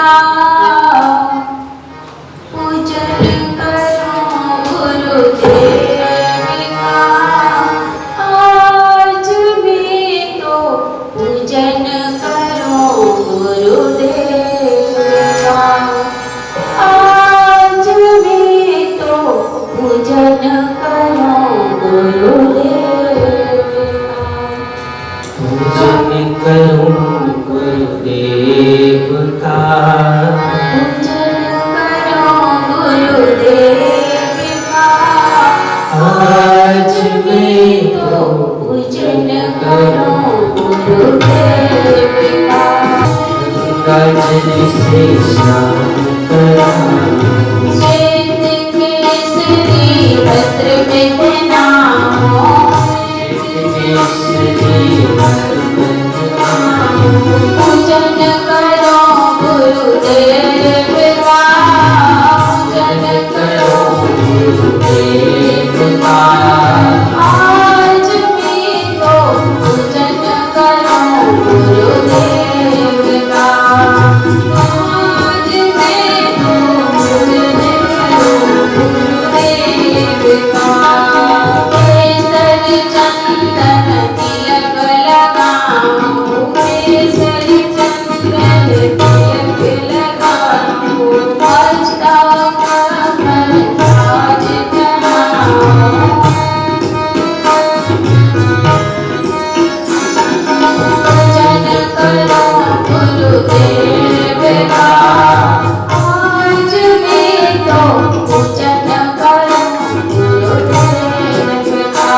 का पूजन करो गुरुदेव का। आज भी तो पूजन करो गुरुदेव का। आज भी तो पूजन करो गुरुदेव का। पूजन करो गुरुदेव का। पूजन करो गुरुदेव का। आज मैं तो पूजन करो गुरुदेव का। गंगा जल से स्नान करा। श्वेत केसरी वस्त्र में नहाओ। पूजन करो गुरुदेव का। पूजन करो गुरुदेव का। आज भी तो पूजन करो गुरुदेव का। आज भी तो पूजन करो गुरुदेव का। केसर चंदन तिलक लगाओ। केसर चंदन तिलक लगाओ। अष्टक कमल ताज चढ़ाओ। पूजन करो गुरुदेव का। आज भी तो पूजन करो गुरुदेव का।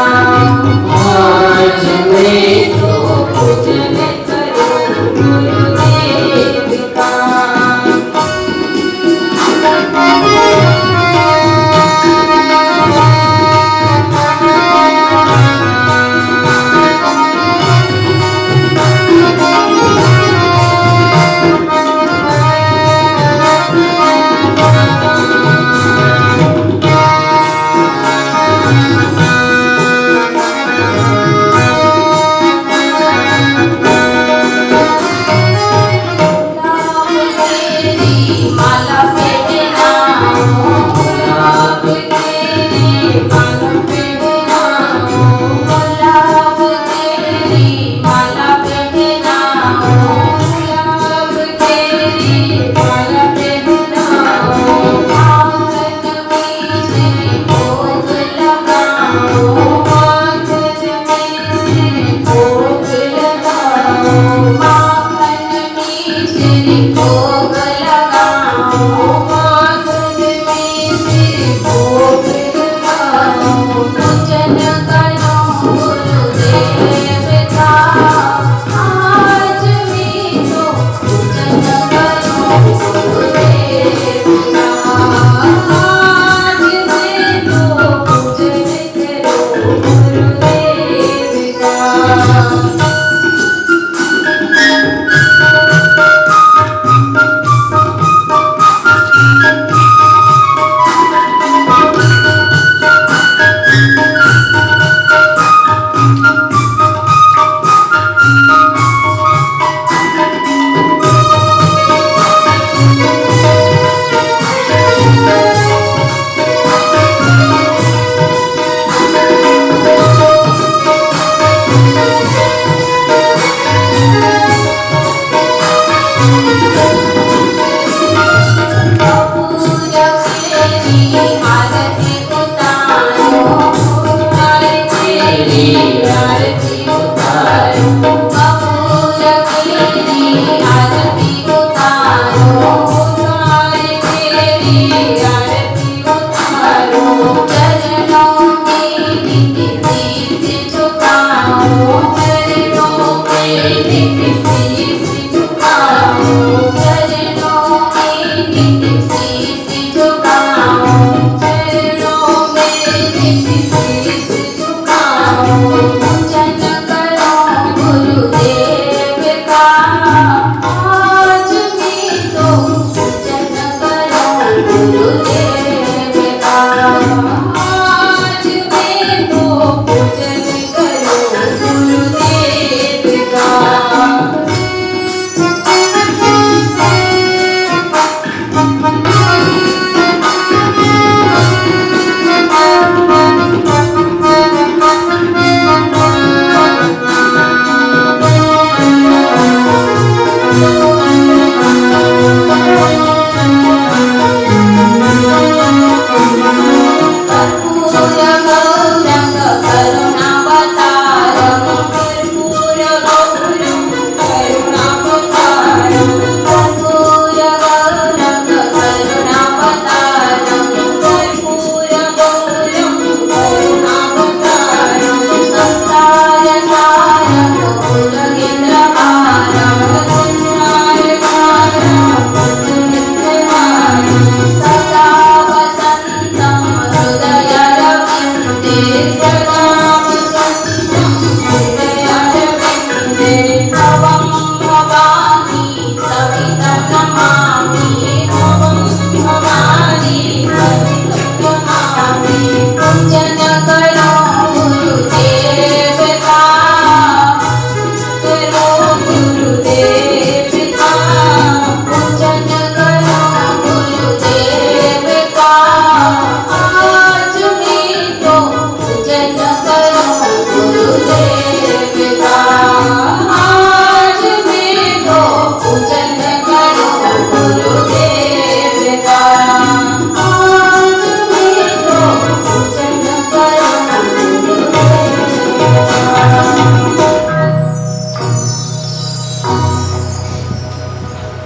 आज मैं तो पूजन करो गुरुदेव का। माला पहनाओ। गुलाब तेरी माला पहनाओ। गुलाब तेरी माला पहनाओ। गुलाब तेरी माला पहनाओ। आंगन में से भोग लगाओ। आंगन में से भोग लगाओ। आंगन में से भोग लगाओ। आंगन में से भोग लगाओ। पूजन करो गुरुदेव का। आज भी तो पूजन करो गुरुदेव का। आज भी तो पूजन करो गुरुदेव का।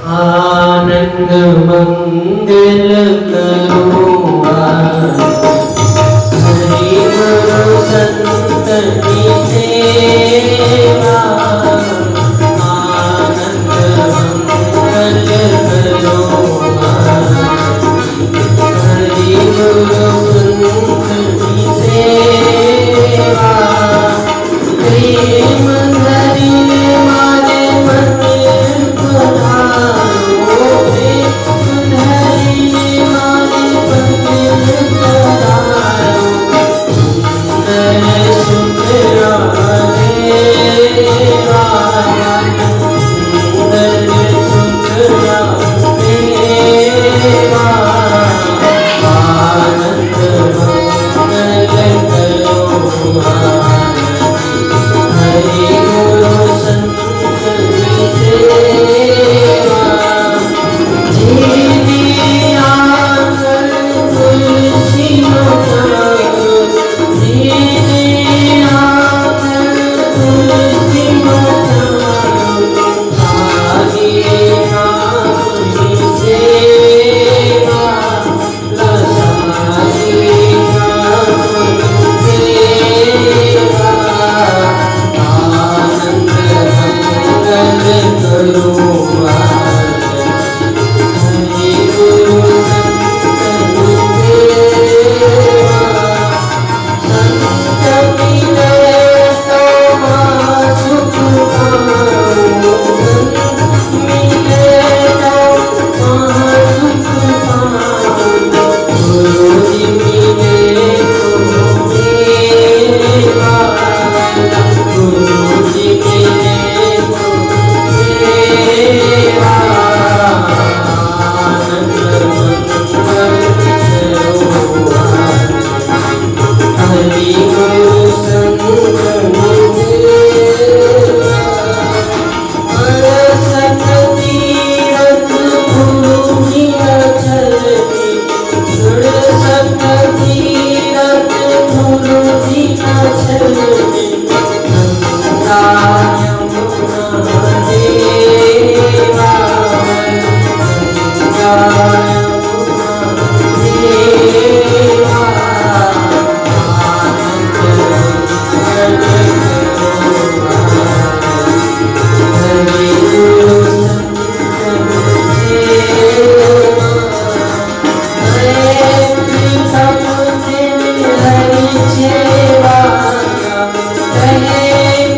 आनंद मंगल करो हरि गुरु संत की सेवा आनंद मंगल करो हरि गुरु संत की सेवा प्रेम धरि मारे मन पधारो प्रेम धरि मारे मन पधारो सुंदर सुंदरा देवा सुंदर सुंदरा देवा आनंद मंगल करो हरि गुरु संत की सेवा जीवी आंगन तुलसी लगाओ जीवी आंगन तुलसी लगाओ आगे नाम की सेवा लसाई नाम की सेवा आनंद मंगल करो हरि गुरु संत की सेवा संत मिले तो सुख पाओ संत मिले तो सुख पाओ गुरु जी मिले तो सेवा गुरु जी मिले तो सेवा आनंद मंगल करो हरि गुरु संत की सेवा अरसत तीरथ भूमि अचरति अरसत तीरथ भूमि अचरति गंगा यमुना देवा गंगा यमुना देवा आनंद मंगल करो हरि गुरु संत की सेवा हरे प्रीतम दिन हरि सेवा हरे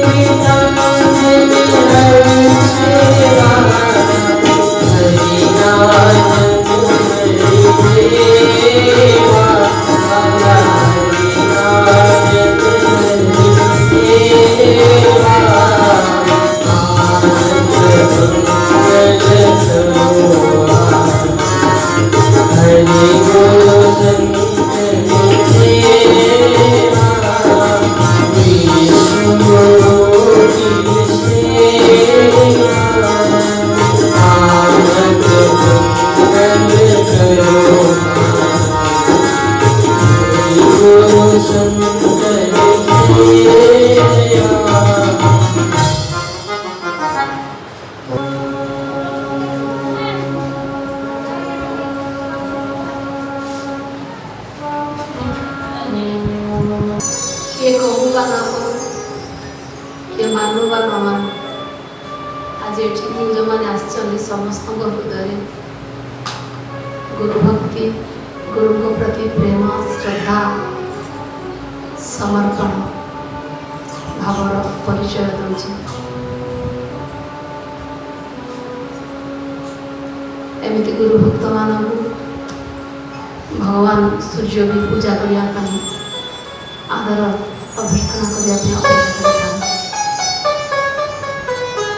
प्रीतम दिन हरि सेवा हरि नाम हरि सेवा हरि नाम हरि सेवा आनंद मंगल करो हरि गुरु संत की सेवा विष्णु गुरु की सेवा आनंद मंगल करो हरि गुरु संत की सेवा किए कहूबा न कहू किए मानु बा न मानु आज एठी जो मैंने आसचंदी समस्त हृदय गुरु भक्ति गुरु को प्रति प्रेम श्रद्धा समर्पण भावर परिचय दूसरी एमती गुरु भक्त मानू भगवान सूर्य भी पूजा करने आदर अभ्यर्थना करने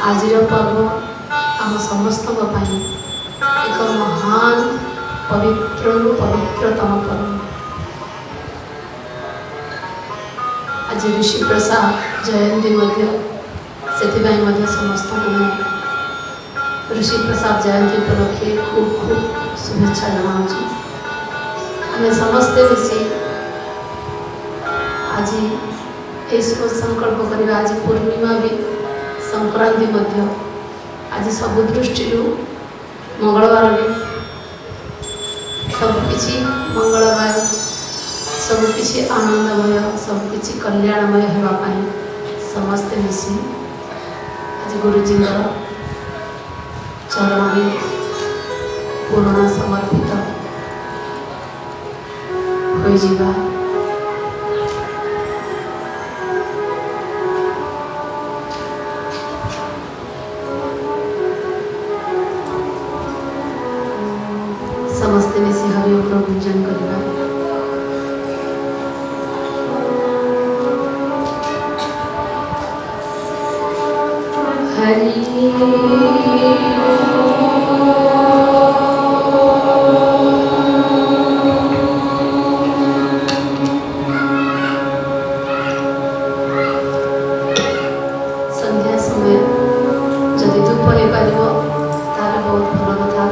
आज पर्व आम समस्त एक महान पवित्र पवित्रतम पर्व आज ऋषि प्रसाद जयंती से समस्त ऋषि प्रसाद जयंती उपलक्षे खूब खूब शुभेच्छा जनाऊँ आम समस्ते मिसी आज ये संकल्प करवा आज पूर्णिमा भी संक्रांति आज सब दृष्टि ମଙ୍ଗଳବାରରେ ସବୁକିଛି ମଙ୍ଗଳମୟ, ସବୁକିଛି ଆନନ୍ଦମୟ, ସବୁକିଛି କଲ୍ୟାଣମୟ ହେବା ପାଇଁ ସମସ୍ତେ ମିଶି ଆଜି ଗୁରୁଜୀଙ୍କର ଚରଣରେ ପୁରୁଣା ସମର୍ପିତ ହୋଇଯିବା। ସମସ୍ତେ ମିଶି ହରି ଓମ୍ ଗୁଞ୍ଜନ କରିବା। ହରି ସନ୍ଧ୍ୟା ସମୟ ଯଦି ଧୂପ ହେଇପାରିବ ତାହେଲେ ବହୁତ ଭଲ କଥା।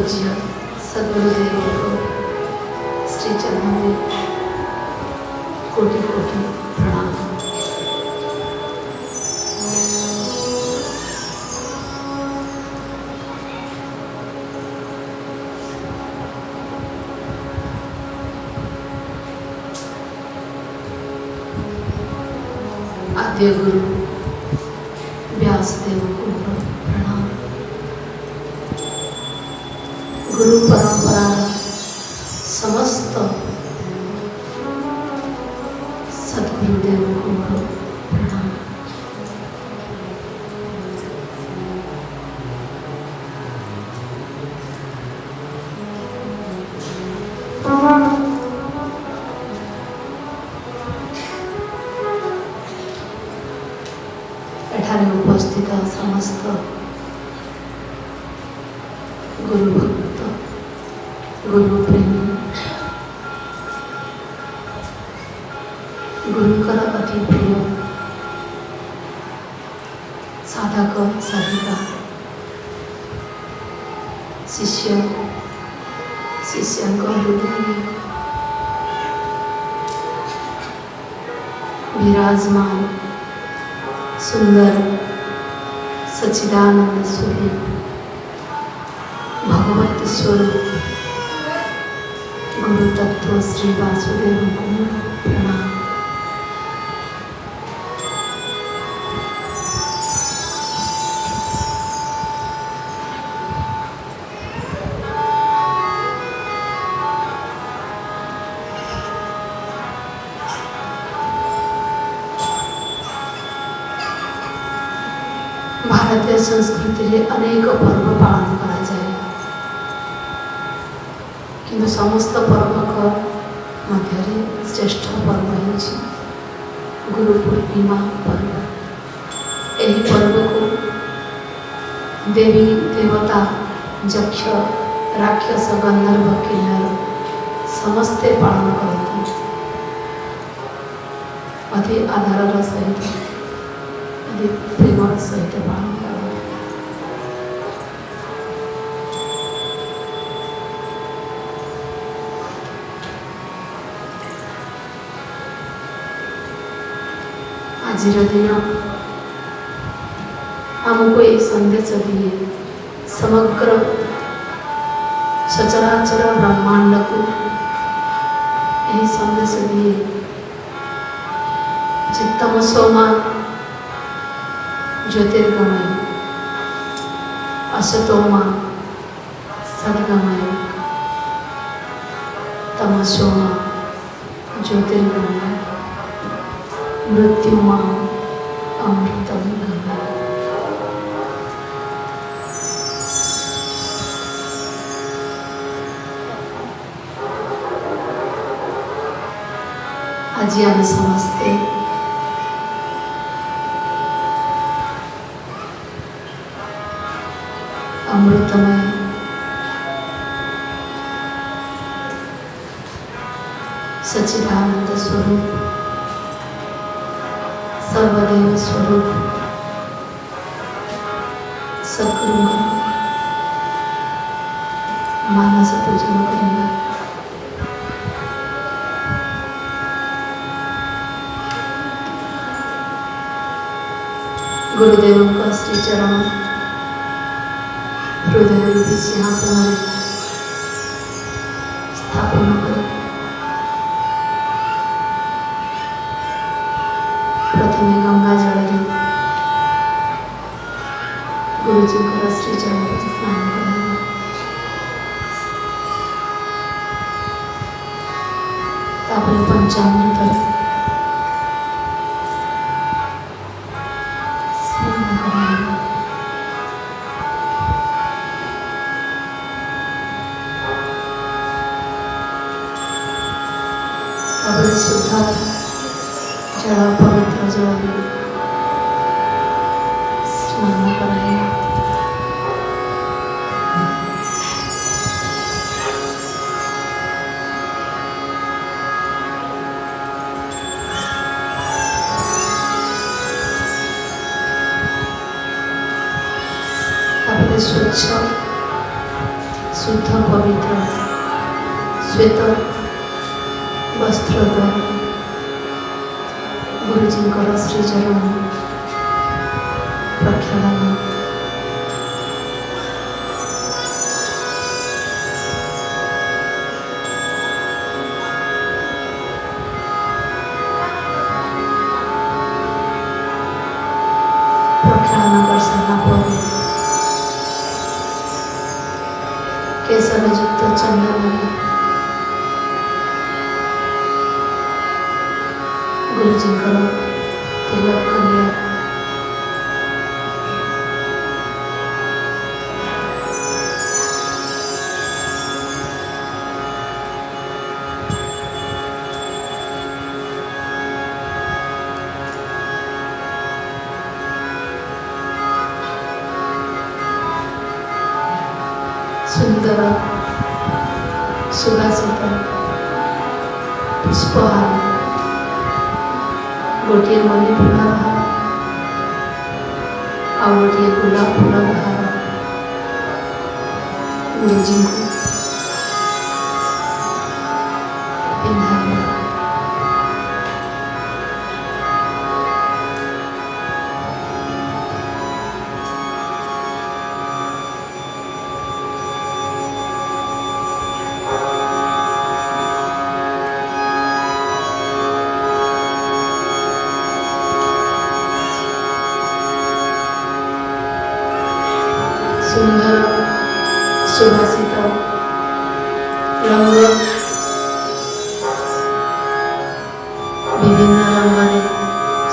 पूज्य सद्गुरुदेव को श्री चरणों में कोटि कोटि प्रणाम। आद्य गुरु व्यासदेव को प्रणाम। गुरु परंपरा समस्त सद्गुरुदेव को प्रणाम। एठारे उपस्थित समस्त गुरु भक्त गुरु प्रेमी गुरुकर अति प्रिय साधक साधिका शिष्य शिष्यांक हृदय विराजमान सुंदर सच्चिदानंद स्वरूप भगवत स्वरूप गुरु तत्व श्री वासुदेव को प्रणाम। भारतीय संस्कृति में अनेक पर्व पालन करा जाए किंतु समस्त पर्वक मध्य श्रेष्ठ पर्व है गुरु पूर्णिमा पर्व। यही पर्व को देवी देवता यक्ष राक्षस गंधर्व किन्नर समस्ते पालन करते अति आधार सहित प्रेम सहित पालन कर। आज दिन आमको ये संदेश दिए समग्र सचराचर ब्रह्मांड को यही संदेश दिए तमसोमा ज्योतिर्गमय असतोमा सद्गमय तमसोमा ज्योतिर्गमय मृत्युमा अमृतम गमय। आज आम समस्ते अमृतमय सच्चिदानंद स्वरूप सर्वदेव स्वरूप सद्गुरु मानस पूजन करेंगे। गुरुदेव का श्री चरण हृदय रूपी सिंहासन स्थापन कर प्रथम गंगा जल गुरुजी को श्री चरण पर स्नान करेंगे। तापर पंचामृत स्नान कराएंगे। शुद्ध जल पवित्र जल स्नान कराएंगे। स्वच्छ शुद्ध पवित्र श्वेत वस्त्र द्वारा गुरुजींकर श्रीचरण प्रक्षालन कर सारला पर केशरयुक्त चंदन गुरुजींकर तिलक करिया सुंदर सुवासित पुष्पहार गोटे मल्ली फूल हार आ गोटे गोलाप फूल हार गुरुजी को पिंधाइला सुंदर सुभाषित रंग विभिन्न रंग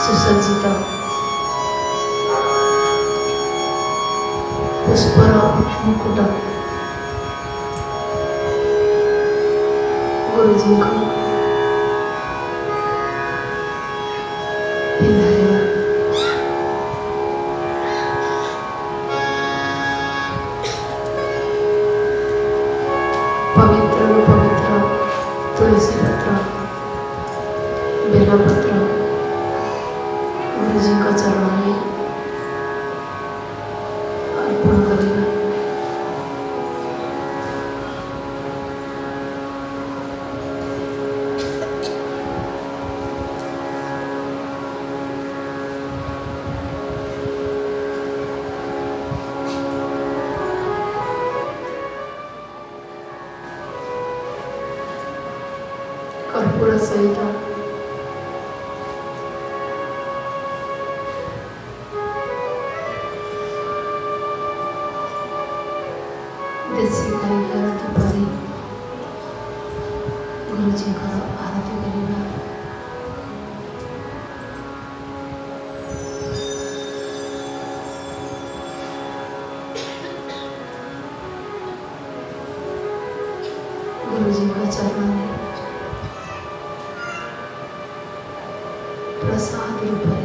सुसज्जित पुष्पर मुकुट गुरुजी को पिंधाइला पवित्र तुलसी पत्र बेलपत्र गुरुजी का चरण में अर्पण करेगा। कर्पूर सहित देसी गाई आरती परी गुरुजी आरती करवा। गुरुजी का चरण में प्रसाद रूपरे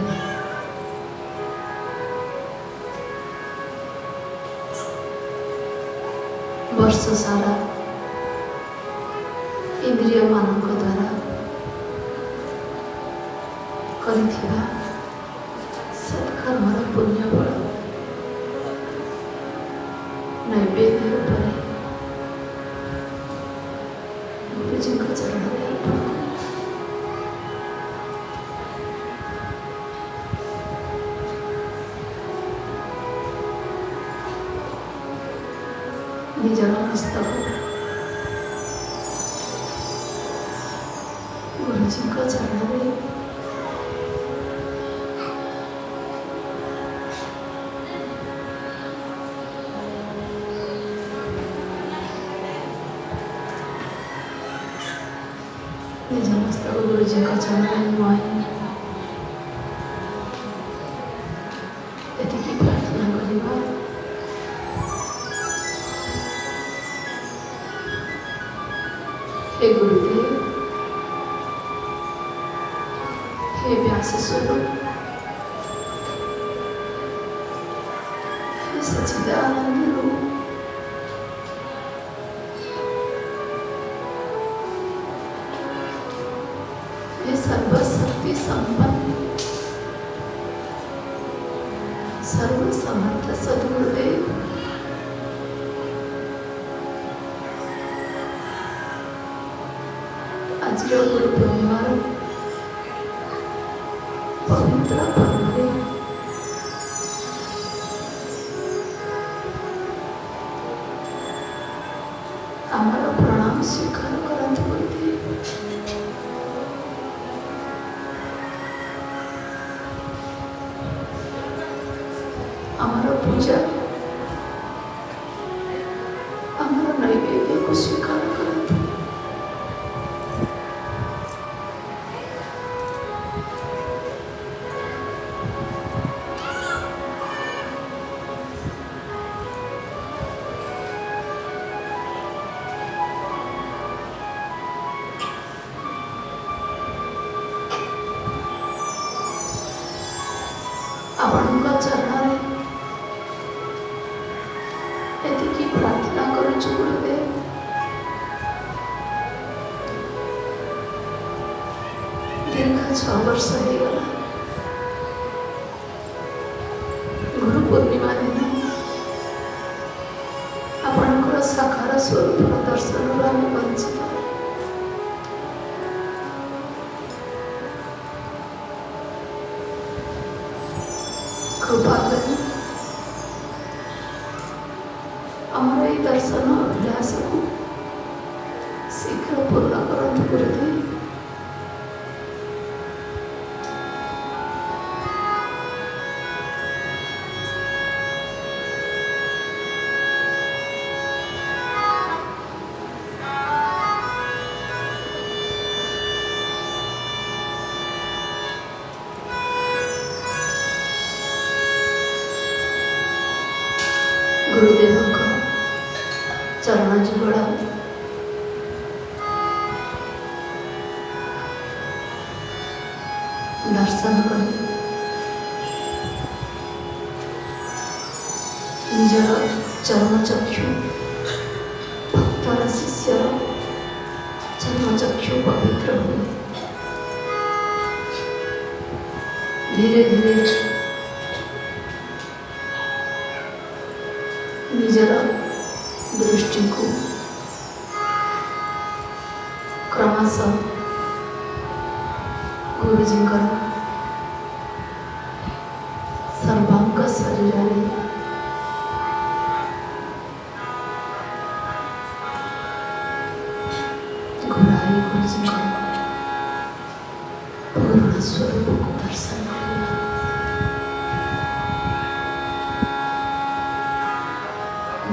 वर्ष सारा इंद्रिय मानक द्वारा करिथिबा सत्कर्मर पुण्य फल नैवेद्य रूपरे गुरुजी का चरण में अर्पण निजर मस्तक गुरुजी को चरण में निज मस्तक गुरुजी को चरण में नुआई एतिकी प्रार्थना करिबा। हे गुरुदेव, हे व्यास स्वरूप, हे सच्चिदानंद रूप, हे सर्वशक्ति संपन्न सर्व समर्थ सद्गुरुदेव, ଆଜିର ଗୁରୁ ପୂର୍ଣ୍ଣିମାର ପବିତ୍ର ପର୍ବରେ ଆମର ପ୍ରଣାମ ସ୍ୱୀକାର କରନ୍ତୁ ବୋଲି ଆମର ପୂଜା ଆମର ନୈବେଦ୍ୟକୁ ସ୍ୱୀକାର କରନ୍ତୁ। ଆପଣଙ୍କ ଚରଣରେ ଏତିକି ପ୍ରାର୍ଥନା କରୁଛୁ ଗୁରୁଦେବ, ଦୀର୍ଘ 6 ବର୍ଷ ହେଇଗଲା ଗୁରୁ ପୂର୍ଣ୍ଣିମା ଦିନ ଆପଣଙ୍କର ସାକାର ସ୍ୱରୂପର ଦର୍ଶନରୁ ଆମେ ବଞ୍ଚିତ। କୃପା କରି ଆମର ଏହି ଦର୍ଶନ ଅଭ୍ୟାସକୁ ଶୀଘ୍ର ପୂର୍ଣ୍ଣ କରନ୍ତୁ ଗୁରୁଦେବ। ଗୁରୁଦେବଙ୍କ ଚରଣ ଯୁଗଳ ଦର୍ଶନ କରି ନିଜର ଚର୍ମଚକ୍ଷୁ ଭକ୍ତର ଶିଷ୍ୟର ଚର୍ମଚକ୍ଷୁ ପବିତ୍ର ହୁଏ। ଧୀରେ ଧୀରେ ନିଜର ଦୃଷ୍ଟିକୁ କ୍ରମଶଃ ଗୁରୁଜୀଙ୍କର ସର୍ବାଙ୍ଗ ଶରୀରରେ ଘୁରାଇ ଗୁରୁଜୀଙ୍କର ପୂର୍ଣ୍ଣ ସ୍ୱରୂପକୁ ଦର୍ଶନ କରିବେ।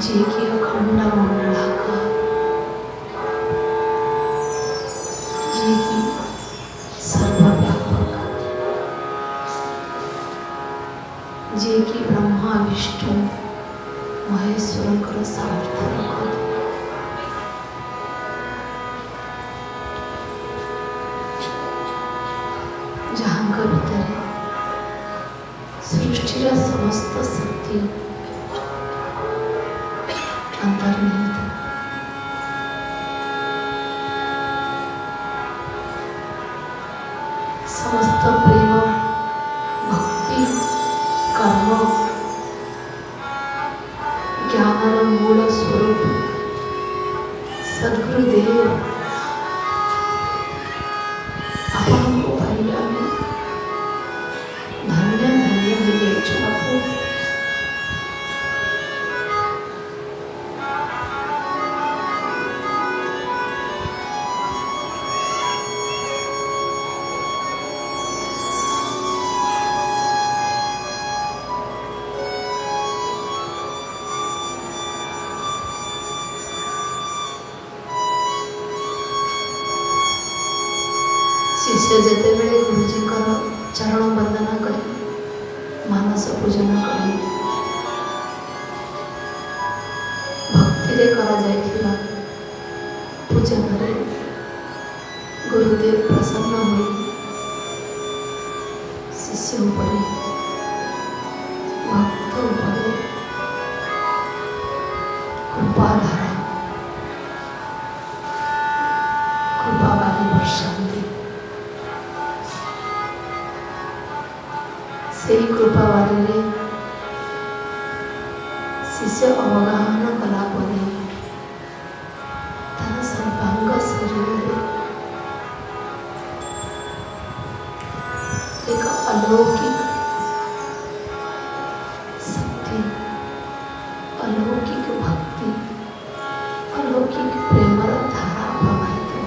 ଯିଏକି ଅଖଣ୍ଡ ମଣ୍ଡଳାକାର, ଯିଏକି ସର୍ବବ୍ୟାପକ, ଯିଏକି ବ୍ରହ୍ମା ବିଷ୍ଣୁ ମହେଶ୍ୱରଙ୍କର ସାମର୍ଥ୍ୟ ରଖନ୍ତି। ଯାହାଙ୍କ ଭିତରେ ସୃଷ୍ଟିର ସମସ୍ତ ଶକ୍ତି ଅନ୍ତର୍ନିହିତ। ସମସ୍ତ ପ୍ରେମ, ଭକ୍ତି, କର୍ମ, ଜ୍ଞାନର ମୂଳ ସ୍ୱରୂପ ସଦ୍ଗୁରୁଦେବ ଆପଣଙ୍କୁ ପାଇ ଆମେ ଧନ୍ୟ ଧନ୍ୟ ହେଇଯାଇଛୁ ବାପୁ। ଶିଷ୍ୟ ଯେତେବେଳେ ଗୁରୁଜୀଙ୍କର ଚରଣ ବନ୍ଦନା କରି ମାନସ ପୂଜନ କରି ଭକ୍ତିରେ କରାଯାଇଥିବା ପୂଜନରେ ଗୁରୁଦେବ ପ୍ରସନ୍ନ ହୋଇ ଶିଷ୍ୟ ଉପରେ ଭକ୍ତ ଉପରେ କୃପାଧାର କୃପାବାରୀ ବର୍ଷାନ୍ତି। ସେହି କୃପାବାରୀରେ ଶିଷ୍ୟ ଅବଗାହନ କଲା ପରେ ତାର ସର୍ବାଙ୍ଗ ଶରୀରରେ अलौकिक शक्ति, अलौकिक भक्ति, अलौकिक प्रेमर धारा प्रवाहित हो।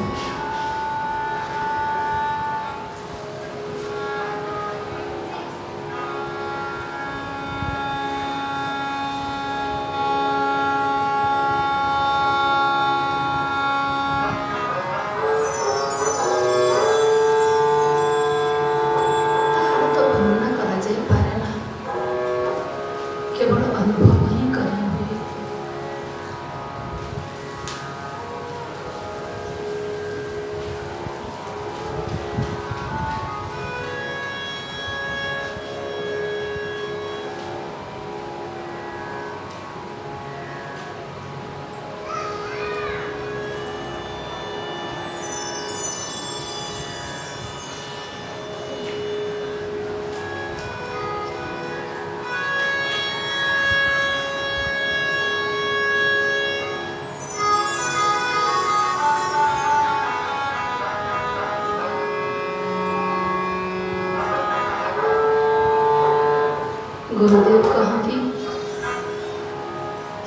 ତାହାର ତ ବର୍ଣ୍ଣନା କରାଯାଇପାରେ ନା, କେବଳ ଅନୁଭବ ହିଁ କରି ହୁଏ। गुरुदेव कहती,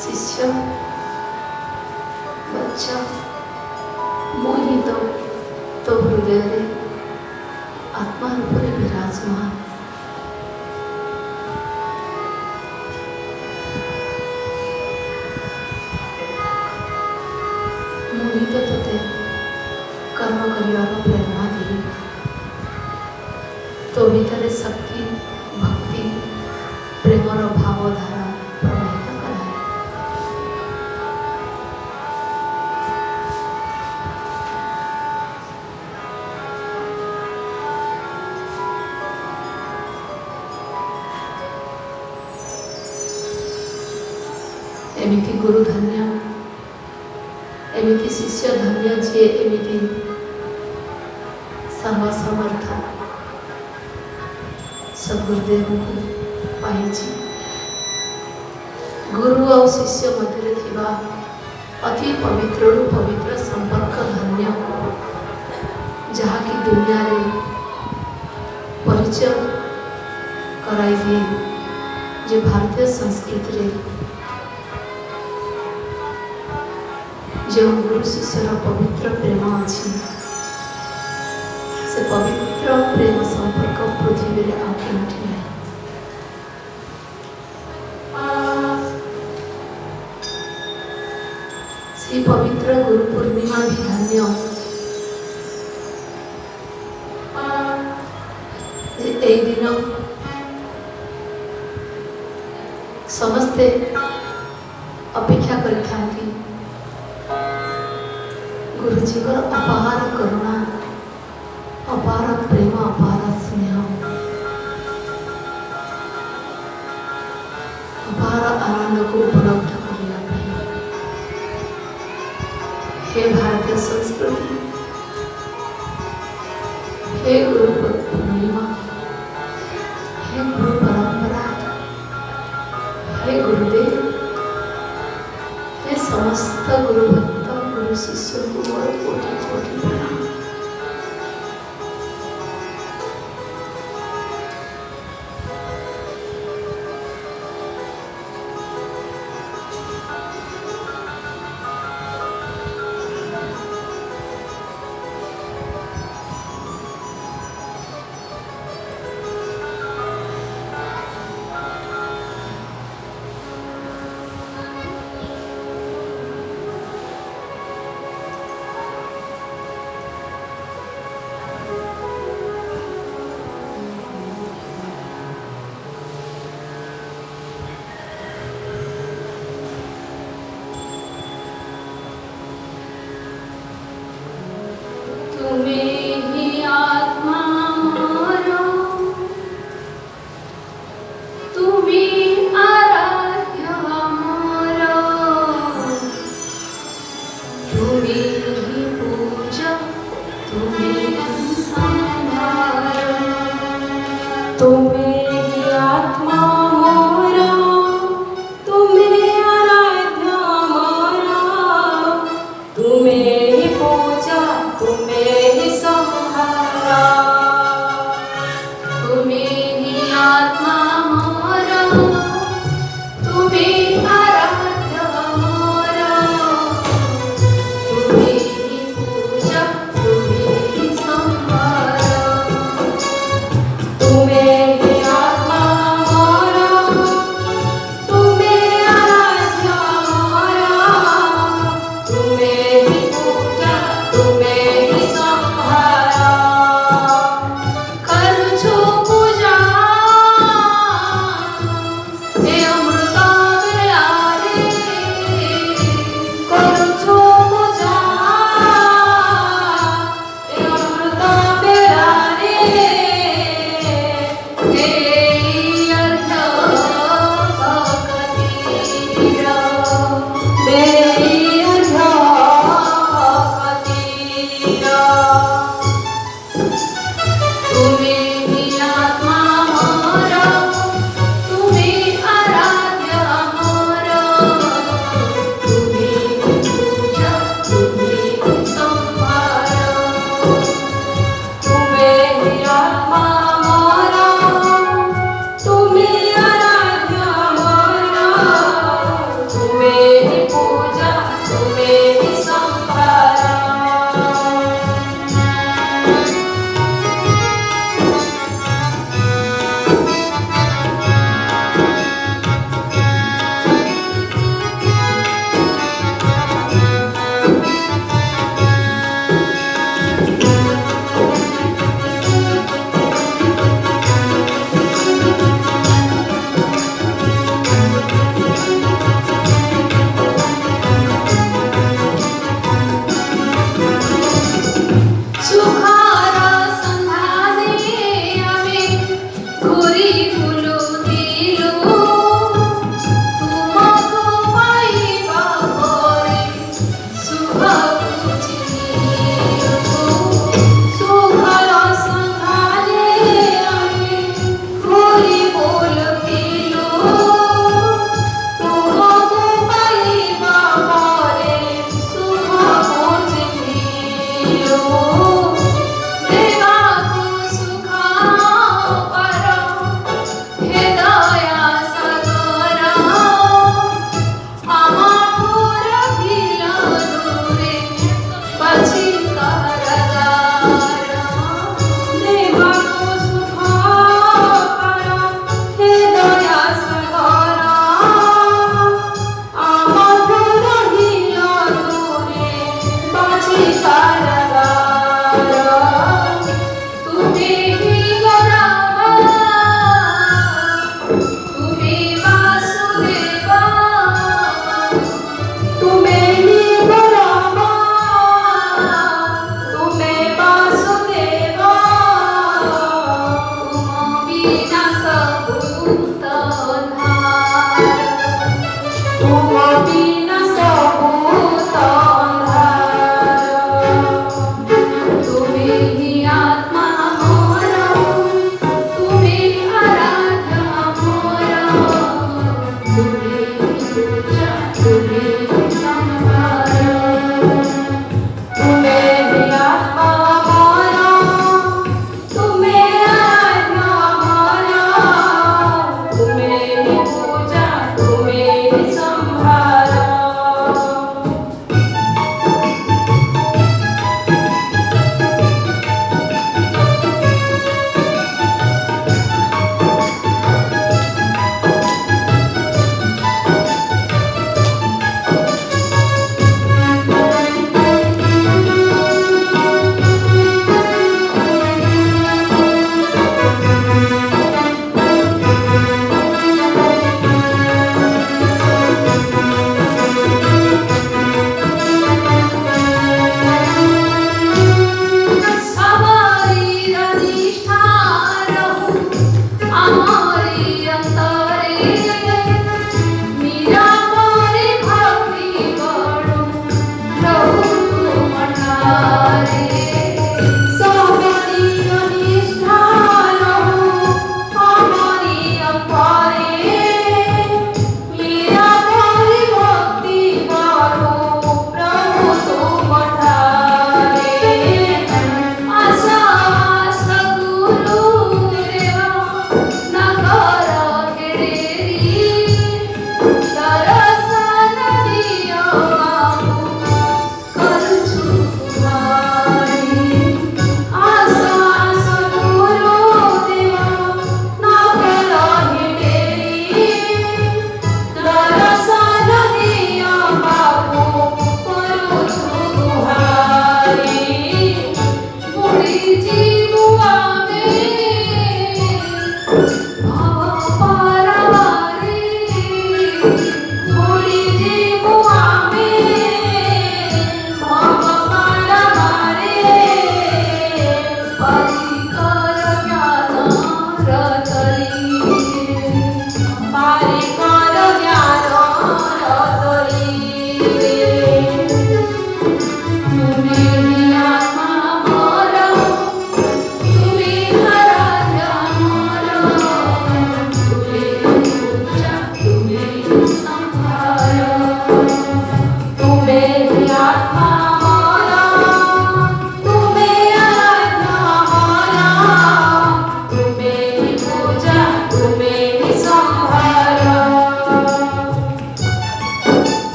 शिष्य बच्चा मुझे तो हृदय रे आत्मा रूपे विराजमान। मुझे तो तोते कर्म करिवार प्रेरणा दी, तो भीतर शक्ति भक्ति प्रेमर भावधारा प्रवाहित कराए। एमिति गुरु धन्य, एमिति शिष्य धन्य जे एमिति सर्वसमर्थ सद्गुरुदेव को पाइछि। गुरु और शिष्य मध्य थिबा अति पवित्र पवित्र संपर्क धन्य, जहा की दुनिया रे परिचय कराई दिए जे भारतीय संस्कृति रे जो गुरु शिष्यर पवित्र प्रेम अच्छी, से पवित्र प्रेम संपर्क पृथ्वी रे आ केउठी नहीं। श्री पवित्र गुरु पूर्णिमा भी धन्य, ए दिन समस्ते अपेक्षा करिथांती गुरुजी को अपार करुणा, अपार प्रेम, अपार स्नेह, अपार आनंद को उपलब्ध करिया। हे भारतीय संस्कृति, हे गुरु पूर्णिमा, हे गुरु परंपरा, हे गुरुदेव, हे समस्त गुरु भक्त गुरु शिष्य को कोटि कोटि प्रणाम। तुम्हें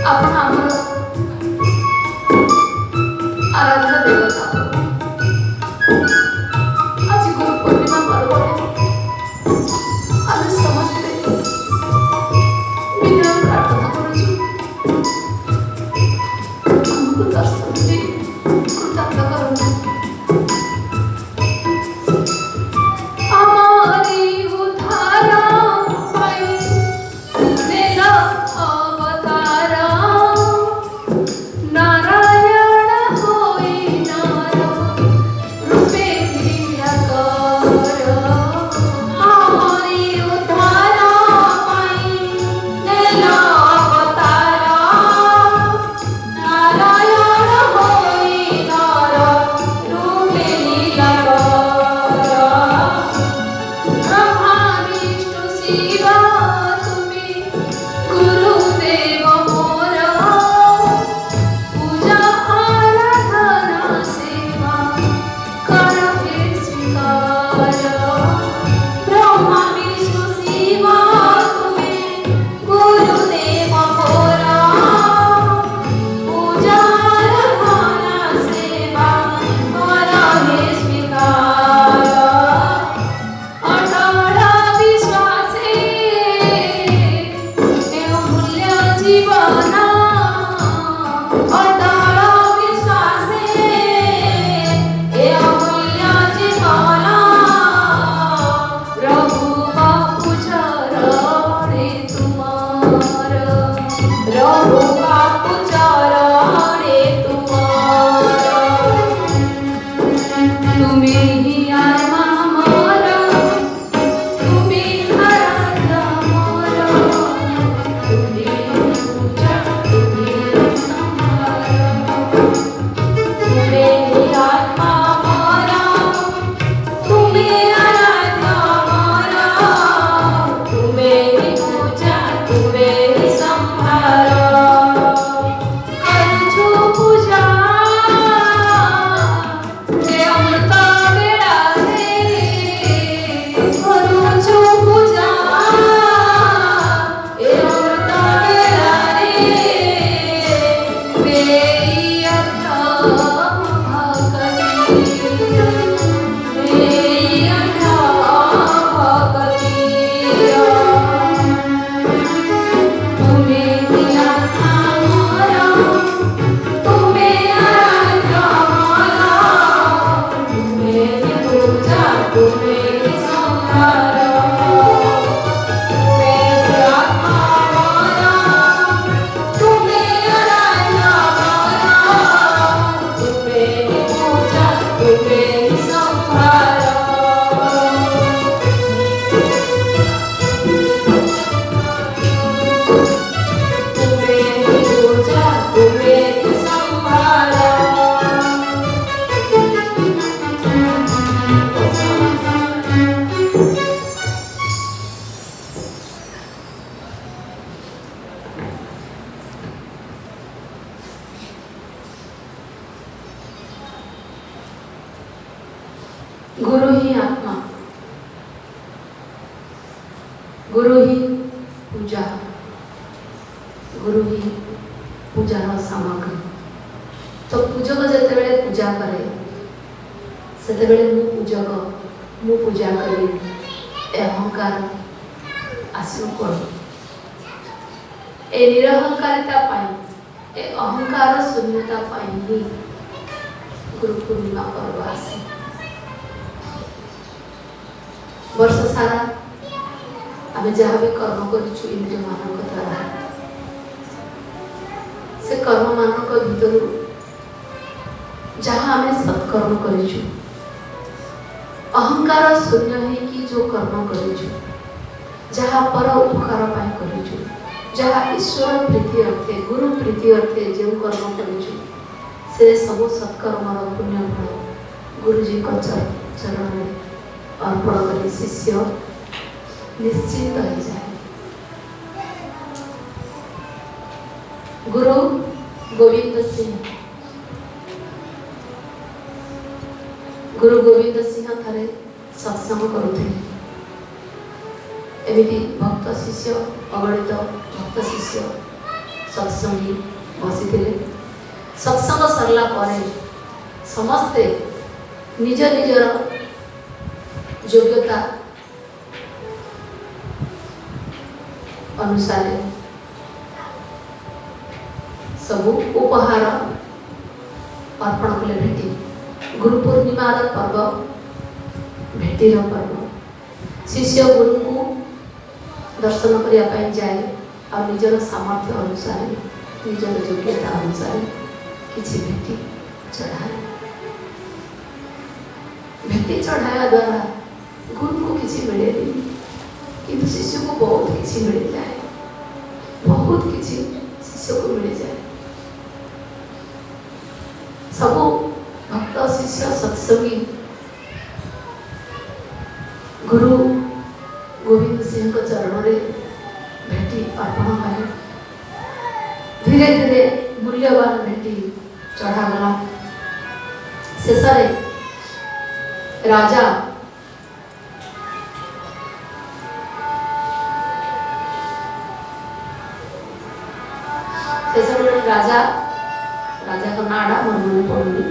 ଆପଣ ଆମର ଆରାଧ୍ୟ ଦେବତା। ଆଜି ଗୁରୁ ପୂର୍ଣ୍ଣିମା ପର୍ବରେ ଆମେ ସମସ୍ତେ ବିନୟ ପ୍ରାର୍ଥନା କରୁଛୁ, ଆମକୁ ଦର୍ଶନ ଦେଇ କୃତାର୍ଥ କରନ୍ତୁ। আমারি উদ্ধার পাই নেল অবতার, নারায়ণ হই নর রূপে ক্রিয়াকর। আমারি উদ্ধার পাই নেল অবতার, নারায়ণ হই নর রূপে ক্রিয়াকর। ब्रह्मा विष्णु शिव तुम्ही गुरुदेव मोर, पूजा आराधना सेवा कर हे स्वीकार। ब्रह्मा विष्णु शिव तुम्ही गुरुदेव मोर, पूजा आराधना सेवा कर हे स्वीकार। अटळ विश्वासे हे अमूल्य जीवन, अटळ विश्वासे हे अमूल्य जीवन। प्रभु बापू चरणे तुमार, प्रभु बापू चरणे तुमार। तुम्ही ही आत्मा मोर, तुम्ही आराध्य मोर, तुम्ही पूजा, तुम्ही संहार। तुम्ही ही आत्मा मोर, तुम्ही आराध्य मोर, तुम्ही पूजा, तुम्ही संहार। करूछु पूजा हे अमृत बेळारे, करूछु पूजा हे अमृत बेळारे। वेई अर्थ भक्ती, वेई अर्थ भक्ती। तुम्ही ही आत्मा मोर, तुम्ही आराध्य मोर, तुम्ही पूजा, तुम्ही संहार। तुम्ही ही आत्मा मोर, तुम्ही आराध्य मोर, तुम्ही पूजा, तुम्ही संहार। तुम्ही पूजा, तुम्ही संहार। गुरु ही आत्मा, गुरु ही पूजा, गुरु ही पूजार सामग्री। तो पूजक जेतेबेले पूजा करे सेतेबेले मु पूजक, मु पूजा करी ए अहंकार आसो कोन। ए निरहंकारिता पाई, ए अहंकार शून्यता पाई ही गुरु पूर्णिमा पर्व आसे। वर्ष सारा आमे जहाँ भी कर्म करूँ इंद्रिय मानक द्वारा से कर्म मानक भीतर जहाँ आमे सत्कर्म करूँ अहंकार शून्य है कि जो कर्म करूँ जहाँ पर उपकार पाई करूँ जहाँ ईश्वर प्रीति अर्थे गुरु प्रीति अर्थे जो कर्म करूँ से सब सत्कर्मर पुण्य फल गुरुजी चरण में अर्पण करी शिष्य निश्चित हो जाए। गुरु गोविंद सिंह थारे सत्संग करुथे। एमिति भक्त शिष्य अगणित भक्त शिष्य सत्संगी बसी सत्संग सरला पर समस्ते निज निजर योग्यता अनुसार सबू उपहार अर्पण कले भेटी गुरु पूर्णिमार पर्व भेटीर पर्व शिष्य गुरु को दर्शन करने जाए और निजर सामर्थ्य अनुसार निजर योग्यता अनुसार किसी भेटी चढ़ाए भेटी चढ़ाया द्वारा गुरु को किसी मिले नहीं किंतु शिष्य को बहुत किसी मिल जाए बहुत किसी शिष्य को मिल जाए सब भक्त शिष्य सत्संगी गुरु गोविंद सिंह को चरण में भेटी अर्पण कले धीरे धीरे मूल्यवान भेटी चढ़ागला शेष राजा राजा राजा का नाड़ा मन मन पड़ुनी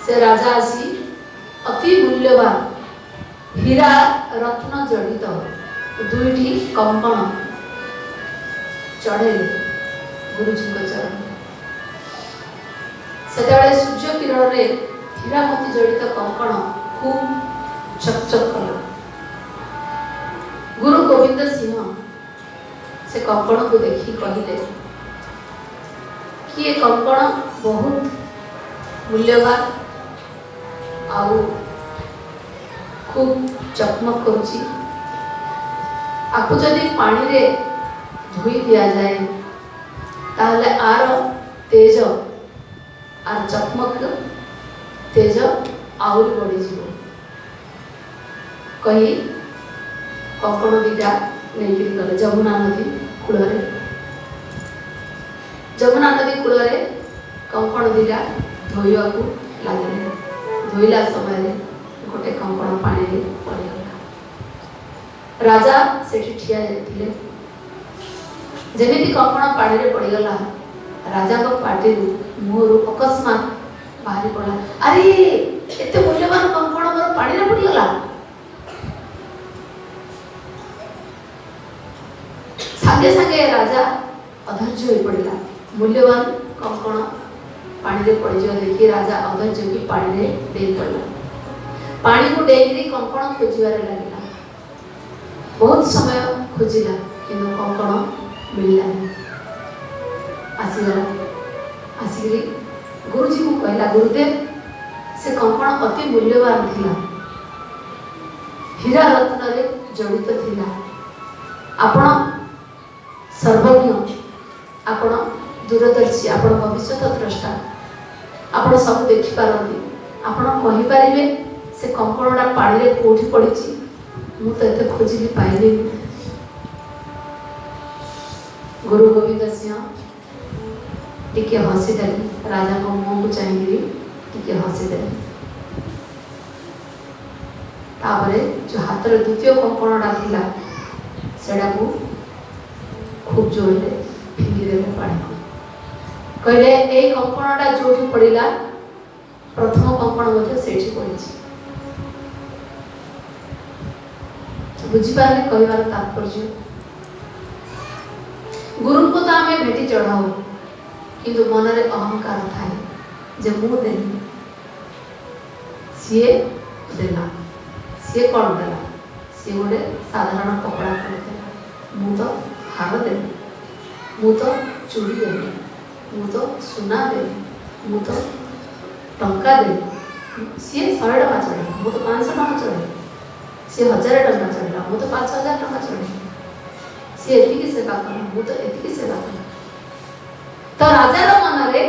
से राजा आसी अति मूल्यवान हीरा रत्न जड़ित दुईटी कंकण चढ़े गुरुजी को चरण से सूर्य किरण रे हीरामती जड़ित कंकण खूब चकचक कला गुरु गोविंद सिंह से कंकण को देखी कहले कि ये कंकण बहुत मूल्यवान आउ खूब चकमक करुची आपको जदि पानी रे धोई दिया जाए ताहले आर तेज आर चकमक तेज आउरी बढ़ी जीव कही कंकण दिटा नहीं गले जमुना नदी कूल जमुना नदी कूल कंकण दिटा धोइबा को लगे धोइला समय गोटे कंकण पानी रे पड़गला राजा सेठी ठिया जाइतिले जेमिति कंकण पानी रे पड़गला राजा को पार्टी मुहरु अकस्मात बाहरी पड़ा अरे एते मूल्यवान कंकण मोर पानी रे पड़गला सागे सागे राजा अधैर्य हो पड़ा मूल्यवान कंकण पानी रे पड़ जा देखी राजा अधैर्य की पानी रे डेई पड़ा पानी को डेई कंकण खोजिबार लगिला बहुत समय खोजिला किंतु कंकण मिलला आसीगला आसिकरी गुरुजी को कहला गुरुदेव से कंकण अति मूल्यवान थिला हीरा रत्न रे जड़ित थिला आपण सर्वज्ञ आपण दूरदर्शी आपण भविष्य द्रष्टा आपण सब देखि पारंती आपण कहि पारिबे से कंकणडा पानी रे कोठी पड़िछि मु तो एते खोजिली पाइली गुरु गोविंद सिंह टिके हसी देली राजा को मुंह को चाहिए टिके हसी देली तापरे जो हाथ रे द्वितीय कंकणडा थिला सेडा को खूब जोरे फिंगी देले पानी को कहले ए कंकणटा जोठी पड़िला प्रथम कंकण मध्ये सेठी पड़िछि बुझी पाले कहबार तात्पर्य गुरु को तो आमे भेटी चढ़ाऊ किंतु मन रे अहंकार थाए जे मु देनी सीए देला सीए कोन देला सी गोटे साधारण कपड़ा करते मु तो हार देली मु तो चूड़ी देली मु तो सुना देली मु तो टंका देली सी 100 टका चढ़ेला मु तो 500 टका चढ़ेला सी 1000 टका चढ़ेला मु तो 5000 टका चढ़ेला सी एतिकी सेवा कला मु तो एतिकी सेवा कला तो राजार मन रे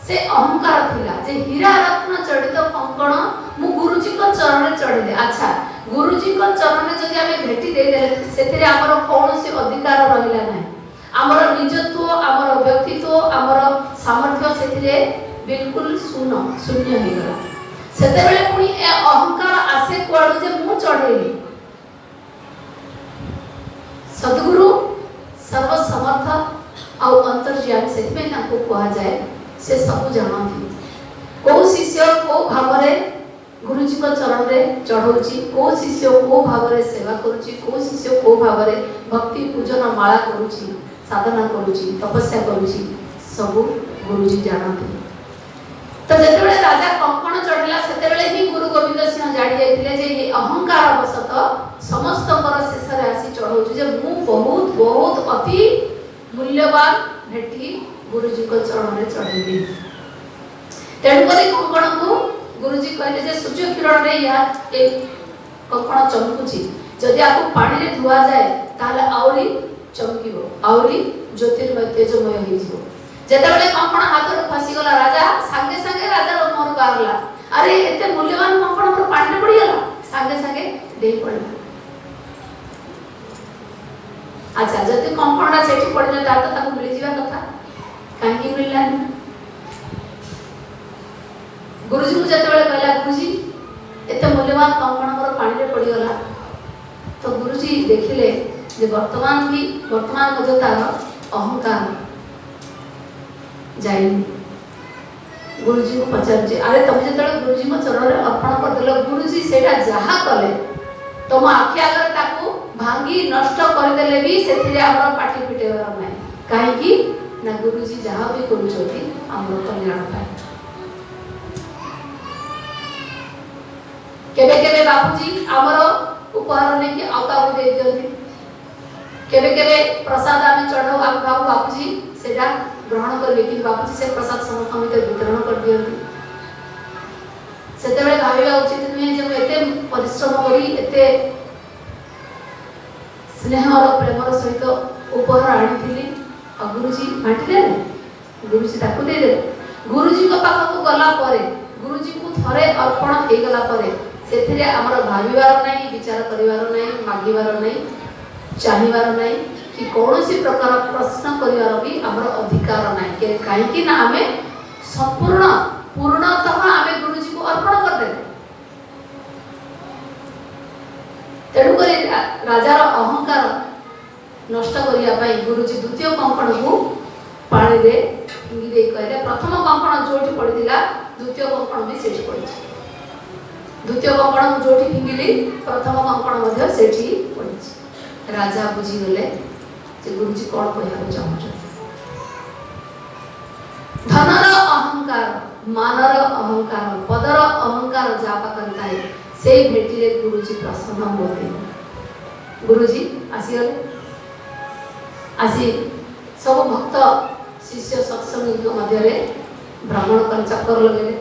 से अहंकार थिला जे हीरा रत्न जड़ित कंकण मु गुरुजी को चरण चढ़ले अच्छा गुरुजी को चरण जदि आमे भेटी दे दे सेथिरे हमर कोनोसी अधिकार रहिला नै हमर निजत्व हमर व्यक्तित्व हमर सामर्थ्य सेथिरे बिल्कुल शून्य हो गला सेते बेले पुनी ए अहंकार आसे कोड जे मु चढ़ेली सद्गुरु आउ अंतर्ज्ञानी से कह जाए से सब जानती कौ शिष्य कौ भाव गुरुजी को चरण में चढ़ाऊँगी कौ शिष्य कौ भाव सेवा करुच्ची कौ शिष्य कौ भाव भक्ति पूजन माला करुच्ची साधना करुच्ची तपस्या करुच्ची सब गुरुजी जानती। तो जिते राजा कंकण चढ़ला से ही गुरु गोविंद सिंह जानी जाते ये अहंकार वशत समस्त शेष में आसी चढ़ाऊँ जे मु बहुत बहुत अति मूल्यवान भेटी गुरुजी को चरण में चढ़ेबी। तेणुक कंकण को गुरुजी कहले सूर्य किरण में या कंकण चमकुची जदि आपको पानी में धुआ जाए ताले आउरी चमकिबो आउरी ज्योतिर्मय तेजमय हो जिवो। जेतेबेले कंकण हाथ रे फसी गला राजा संगे संगे राजा रो मन बारला अरे एते मूल्यवान कंकण मोर पानी में पड़ी गला संगे संगे देई पड़ला। अच्छा जदि कंकणटा सेठी पड़ले ता तो ताको मिली जीवा कथा काहे मिललानी। गुरुजी को जेतेबेले कहला गुरुजी एते मूल्यवान कंकण मोर पानी में पड़ी गला तो गुरुजी देखिले जे वर्तमान मध्य तार अहंकार जाइनी। गुरुजी को पचार अरे तुम जो गुरुजी को चरण में अर्पण करदेल गुरुजी सेटा जहा कले तुम आखि आगे ताको भांगी नष्ट करदेले भी से आमर पाटी पिटेबार ना कहीं ना गुरुजी जहाँ भी करुछथि आमर कल्याण पाए। केबे केबे बापूजी आमर उपहार लेके आउता दे दियंती केबे केबे प्रसाद आमे चढ़ाऊ आम भाव बापूजी सेटा ग्रहण करबे कि बापूजी से प्रसाद समस्त वितरण कर दियंती। सेतेबेले भाबिबा उचित नुहे जे एते परिश्रम करी एते स्नेह और प्रेम सहित उपहार आनी गुरुजी बांटी दे गुरुजी ताकू दे दे। गुरुजी को पाख को गला परे गुरुजी को थरे अर्पण हे गला परे सेथिरे हमर भाबिबार नै विचार करिवार नै मागिबार नै चाहिबार नै कि कौनसी प्रकार प्रश्न करिवार भी हमर अधिकार नै के काहे कि ना हमें संपूर्ण पूर्णतः हमें गुरुजी को अर्पण कर दे। तेणु करी राजार अहंकार नष्ट करिया पई गुरुजी द्वितीय कंकण को पानी रे फिंगी दे कहले प्रथम कंकण जोठी पड़िदिला द्वितीय कंकण भी सेठी पड़ी द्वितीय कंकण जोठी फिंगिली प्रथम कंकण मध्ये सेठी पड़ी। राजा बुझी गले जे गुरुजी कोन कहया चाहू धनर अहंकार मानर अहंकार पदर अहंकार जापा करता है से भेटिले गुरुजी प्रसन्न होते। गुरुजी आसी गले आसी सब भक्त शिष्य सत्संग मध्य भ्रमण कर चक्कर लगे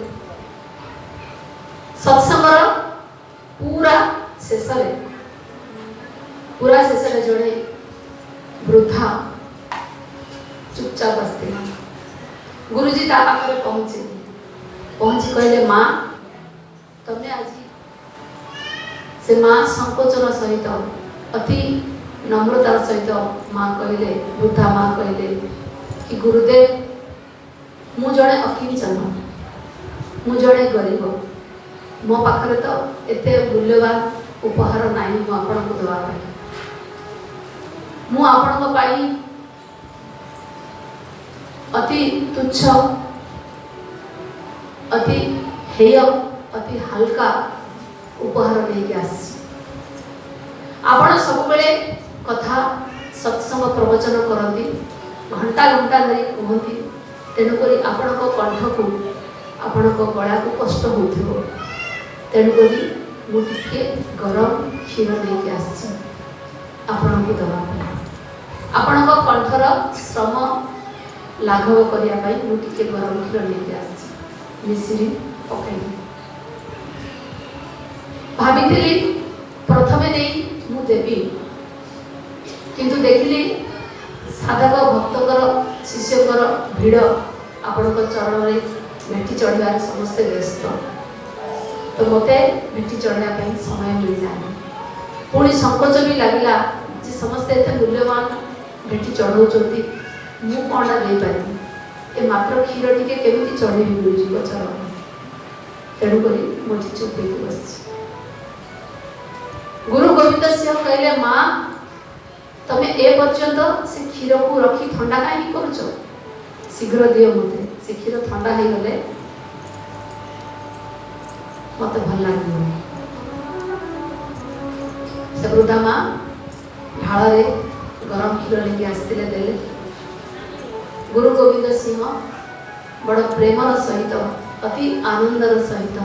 सत्संगर पूरा शेष जड़े वृद्धा चुपचाप बसते गुरुजी ता पाखरे पहुंची कहले माँ तमने आज से माँ संकोचन सहित अति नम्रतार सहित माँ कहले वृद्धा माँ कहले कि गुरुदेव मु जड़े अकिंचन मु जड़े गरीब मो पाखरे तो एते मूल्यवान उपहार नाही मु आपन को देवा पाई मु आपन को पाई अति तुच्छ अति हेय अति हल्का उपहार लेके आसी आपण सब बेले कथा सत्संग प्रवचन करती घंटा घंटा धरी कहती तेणुक आपण कंठ को आपण गला को कष्ट हो तेणुक मुझे गरम क्षीर लेके आसी आपण को दवा आपण कंठर श्रम लाघव करने मुझे गरम क्षीर लेके आसी मिश्री पकई भाभी प्रथमे नहीं मु देवी किंतु देखिली साधक भक्तर शिष्यकर भिड़ आपण चरण में भेटी चढ़ार समस्ते व्यस्त तो मते भेटी चढ़ाई समय मिलना पुणी संकोच भी लगला जे समस्ते एत मूल्यवान भेटी चढ़ाऊँगी मु कौनटा दे पारि ए मात्र क्षीर टिके केमिति चढ़ेबी गुरुजी को चरण तेणुक मुझे चुप होकर बस गुरु गोविंद सिंह कहले माँ तमे ए पर्यंत से क्षीर को रखी ठंडा कहीं करुच शीघ्र दियो मते से क्षीर ठंडा हो गले मत भल लगे से वृद्धा माँ ढाल रे गरम क्षीर लेके आसते देले गुरु गोविंद सिंह बड़ प्रेमर सहित अति आनंदर सहित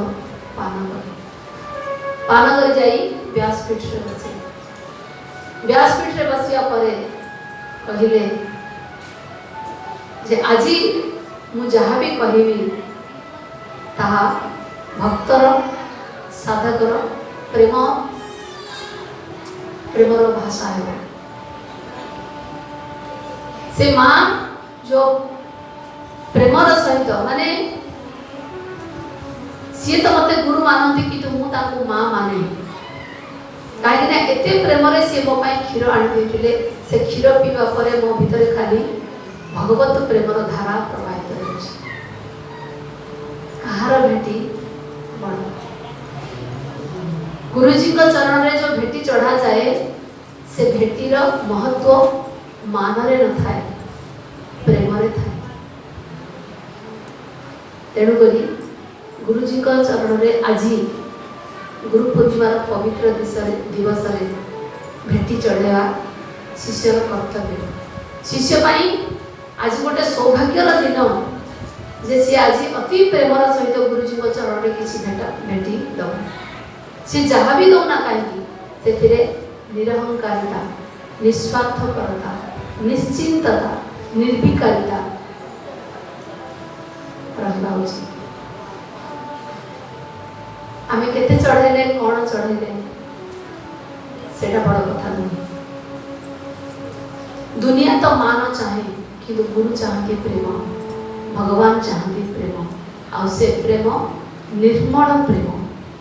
पान कर जाई व्यासपीठ रे बसे व्यासपीठ रे बसिया परे कहिले जे आजी मु जहाँ भी कहिबी ताहा भक्तर साधकर प्रेमर भाषा है से माँ जो प्रेमर सहित माने सी तो मते गुरु मानती कि मु ताको माँ माने कहीं ना एते प्रेम सी मो क्षीर आनी से क्षीर पीवा पर मो भीतर खाली भगवत प्रेमर धारा प्रवाहित होछि कहार भेटी बड़ गुरुजी को चरण रे जो भेटी चढ़ा जाए से भेटीर महत्व मान रे न थाए प्रेम रे थाए तेणु करी गुरुजी को चरण रे आजी गुरु पूर्णिमार पवित्र दिवस रे भेटी चढ़ेवा शिष्यर कर्तव्य शिष्य पाई आज गोटे सौभाग्यर दिन जे सी आज अति प्रेमर सहित गुरुजी को चरण रे किसी भेटी दब सी जहाँ भी दौना कहीं से निरहंकारिता निस्वार्थपरता निश्चिंतता निर्विकारिता रहा उचित आमे केते चढ़ेले कौन चढ़ेले सेटा बड़ कथा नहीं दुनिया तो मान चाहे कि गुरु चाहते प्रेम भगवान चाहते प्रेम आ से प्रेम निर्मल प्रेम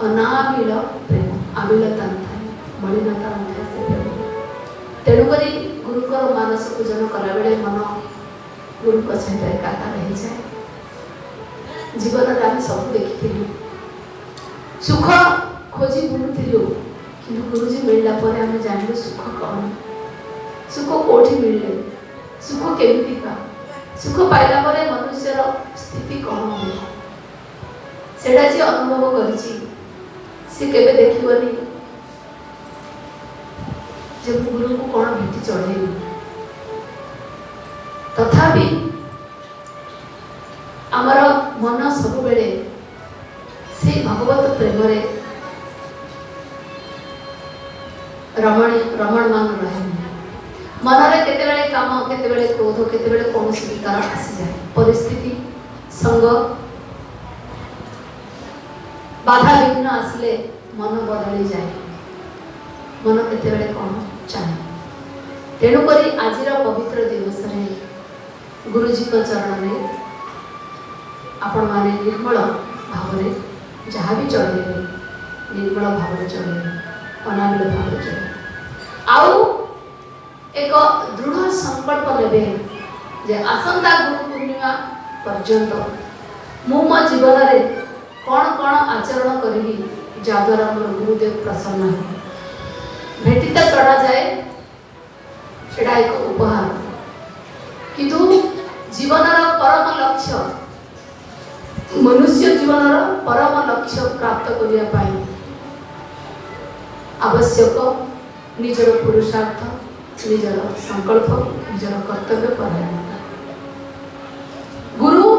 अनामिल प्रेम आमिलता नଥାଏ मलिनता नଥାଏ से प्रेम तेणु करी गुरुकर मानस पूजन कला बेले मन गुरु को सहित एकाकार रही जाए जीवन में सब देखी सुख खोजी बुलूलु कि गुरुजी मिलला पर आम जानलु सुख कौन सुख कोठी मिलले सुख केमिति का सुख पाइला पर मनुष्यर स्थिति कौन हो सेटा जे अनुभव करिछि से केबे देखिबनी जब गुरु को कौन भेटी चढ़ेबी तथापि आमर मन सब बेले से भगवत प्रेम रमणमान रहे मनरे केतेबेले काम केतेबेले क्रोध केतेबेले कौन विकार आसी जाए परिस्थिति संग बाधा विघ्न आसले मन बदली जाए मन केतेबेले कौन चाहे तेणु करी आजिर पवित्र दिवस रे गुरुजी को चरण में आपण माने निर्मल भाव में जहाँ भी चढ़े निर्मल भाव चढ़े अनामिल भाव चढ़े आउ एक दृढ़ संकल्प लेबे जे आसंता गुरु पूर्णिमा पर्यंत मु मो जीवन रे कौन कौन आचरण करी जद्वारा मोर गुरुदेव प्रसन्न है भेटीता चढ़ा जाए सेटा एक उपहार किंतु जीवनर परम लक्ष्य मनुष्य जीवनर परम लक्ष्य प्राप्त करिया पाई आवश्यक निजर पुरुषार्थ निजर संकल्प निजर कर्तव्य परायणता गुरु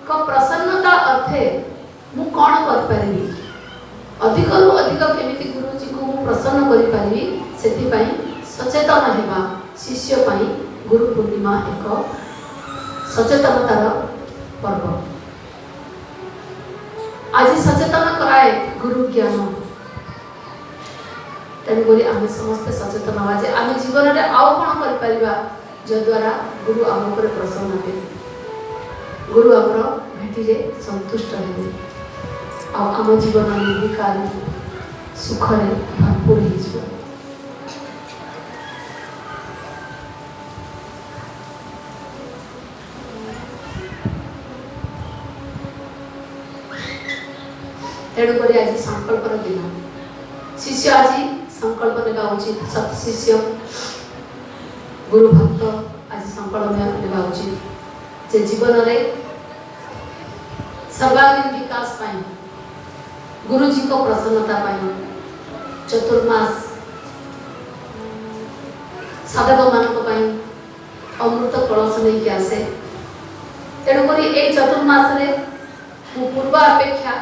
का प्रसन्नता अर्थे मु कौन कर पारिबी अधिक रु अधिक केमिति गुरुजी को मु प्रसन्न करि पारिबी सेति पई सचेतन हेबा शिष्य पई गुरु पूर्णिमा एक सचेतनतार पर्व आज सचेतन कराए गुरु ज्ञान तेणुक आम समस्ते सचेतन हवा जे आम जीवन में आउ कौन कर जद्वारा गुरु आम उपर प्रसन्न हे गुरु आमर भेटी संतुष्ट हे आम जीवन निर्विकार सुखरे भरपूर हो तेणुक आज संकल्पर दिन शिष्य आज संकल्प नेबा उचित सत शिष्य गुरु भक्त आज संकल्प लेवा उचित जे जीवन में सर्वांगीन विकास पाई गुरुजी को प्रसन्नता पाई चतुर्मास साधक मान अमृत कलश नहीं आसे तेणुक ये चतुर्मास पूर्व अपेक्षा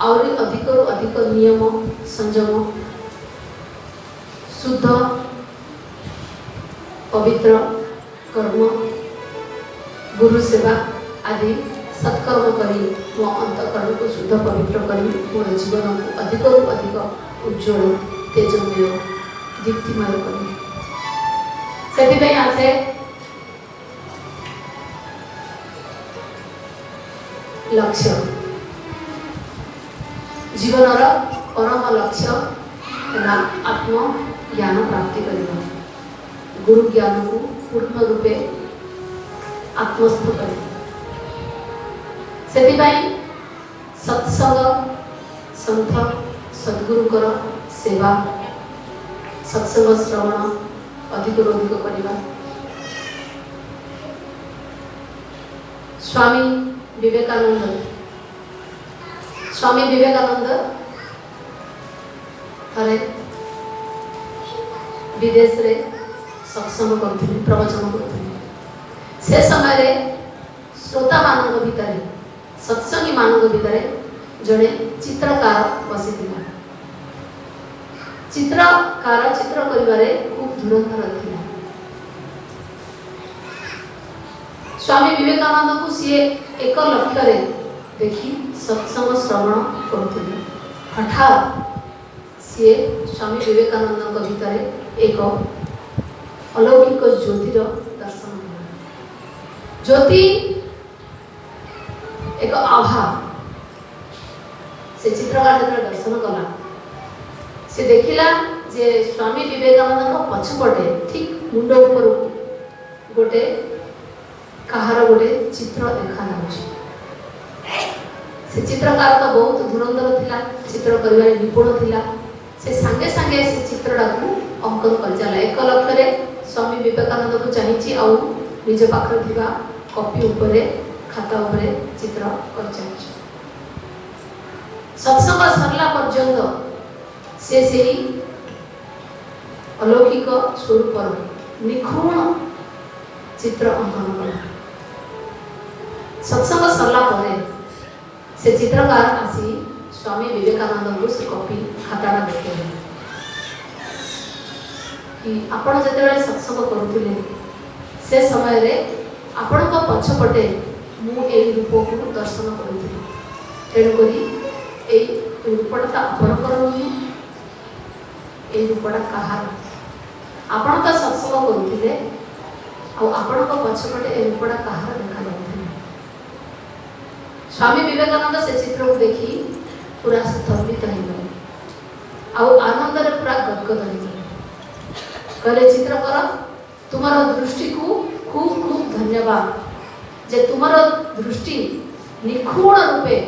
आहरी अधिक अधिक नियम संयम शुद्ध पवित्र कर्म गुरु सेवा आदि सत्कर्म करी मो अंतकरण को शुद्ध पवित्र करी मोर जीवन को अधिक अधिक उज्ज्वल तेजमय दीप्तिमय करी से आसे लक्ष्य जीवन परम लक्ष्य आत्म ज्ञान प्राप्ति करना गुरु ज्ञान को पूर्ण रूपे आत्मस्थ कर सत्संग संत सद्गुरुकर सेवा सत्संग श्रवण अधिक अधिक करवा स्वामी विवेकानंद थे विदेश रे सत्संग करते प्रवचन करते से समय रे श्रोता मान भितर सत्संगी मान भितर जड़े चित्रकार बसी चित्रकार चित्र करिबारे खूब धुरंधर थिला स्वामी विवेकानंद को सी एक लक्ष्य रे देखी सत्संग श्रवण करते हठात सी स्वामी विवेकानंद भितर एक अलौकिक ज्योतिर दर्शन ज्योति एक आभा से चित्रकार जब दर्शन कला से देखिला जे स्वामी विवेकानंद पछपटे ठीक मुंड ऊपर गोटे कहार गोटे चित्र देखा जाउछि से चित्रकार तो बहुत धुरंधर थिला चित्र करिबारे निपुण थिला से संगे संगे से चित्रटा को अंकन कर चला एक लक्ष्य रे स्वामी विवेकानंद को चाहिए आउ निज पाखर थिबा कॉपी ऊपर खाता ऊपर चित्र कर चाहिए सत्संग सरला पर्यंत से अलौकिक स्वरूप निखुण चित्र अंकन कला सत्संग सरला परे से चित्रकार आसी स्वामी विवेकानंद को से कॉपी खाता देखे कि आपण जते सत्संग करुले से समय रे आपण को पछपटे मु ए रूप को दर्शन करुली तेणु करी ए रूपटा आपण करनी ए रूपटा कहार आपण तो सत्संग करुले आ आपण को पछपटे ए रूपटा कहार देखा जाउथि स्वामी विवेकानंद से चित्र को देखी पूरा स्तंभित हो गए आ आनंद रे पूरा गदगद हो गए कहले चित्रकर तुम्हारा दृष्टि को खूब खूब धन्यवाद जे तुम्हारा दृष्टि निखुण रूपे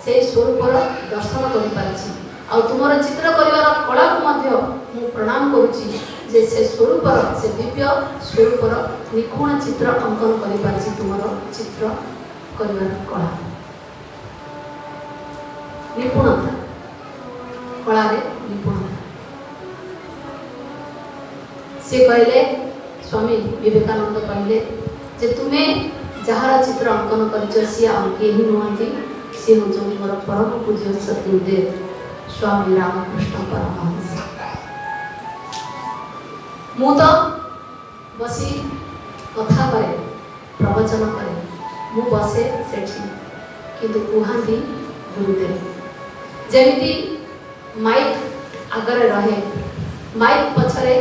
से स्वरूप दर्शन कर पारछि आ तुम्हारा चित्र करिवार कला को मध्य मु प्रणाम करूछि जे से स्वरूप से दिव्य स्वरूप निखुण चित्र अंकन कर पारछि तुम्हारा चित्र करिवार कला निपुणता कला रे निपुणता से कहले स्वामी विवेकानंद कहले जे तुम्हें जहार चित्र अंकन कर सी अंके ही नुहति सी हूँ मोर परम पूज्य सतगुरुदेव स्वामी रामकृष्ण परमहंस मु तो बसी कथा करे प्रवचन करे मु बसे सेठी किंतु कुहांती गुरुदेव जेमिति माइक आगरे रहे माइक पछरे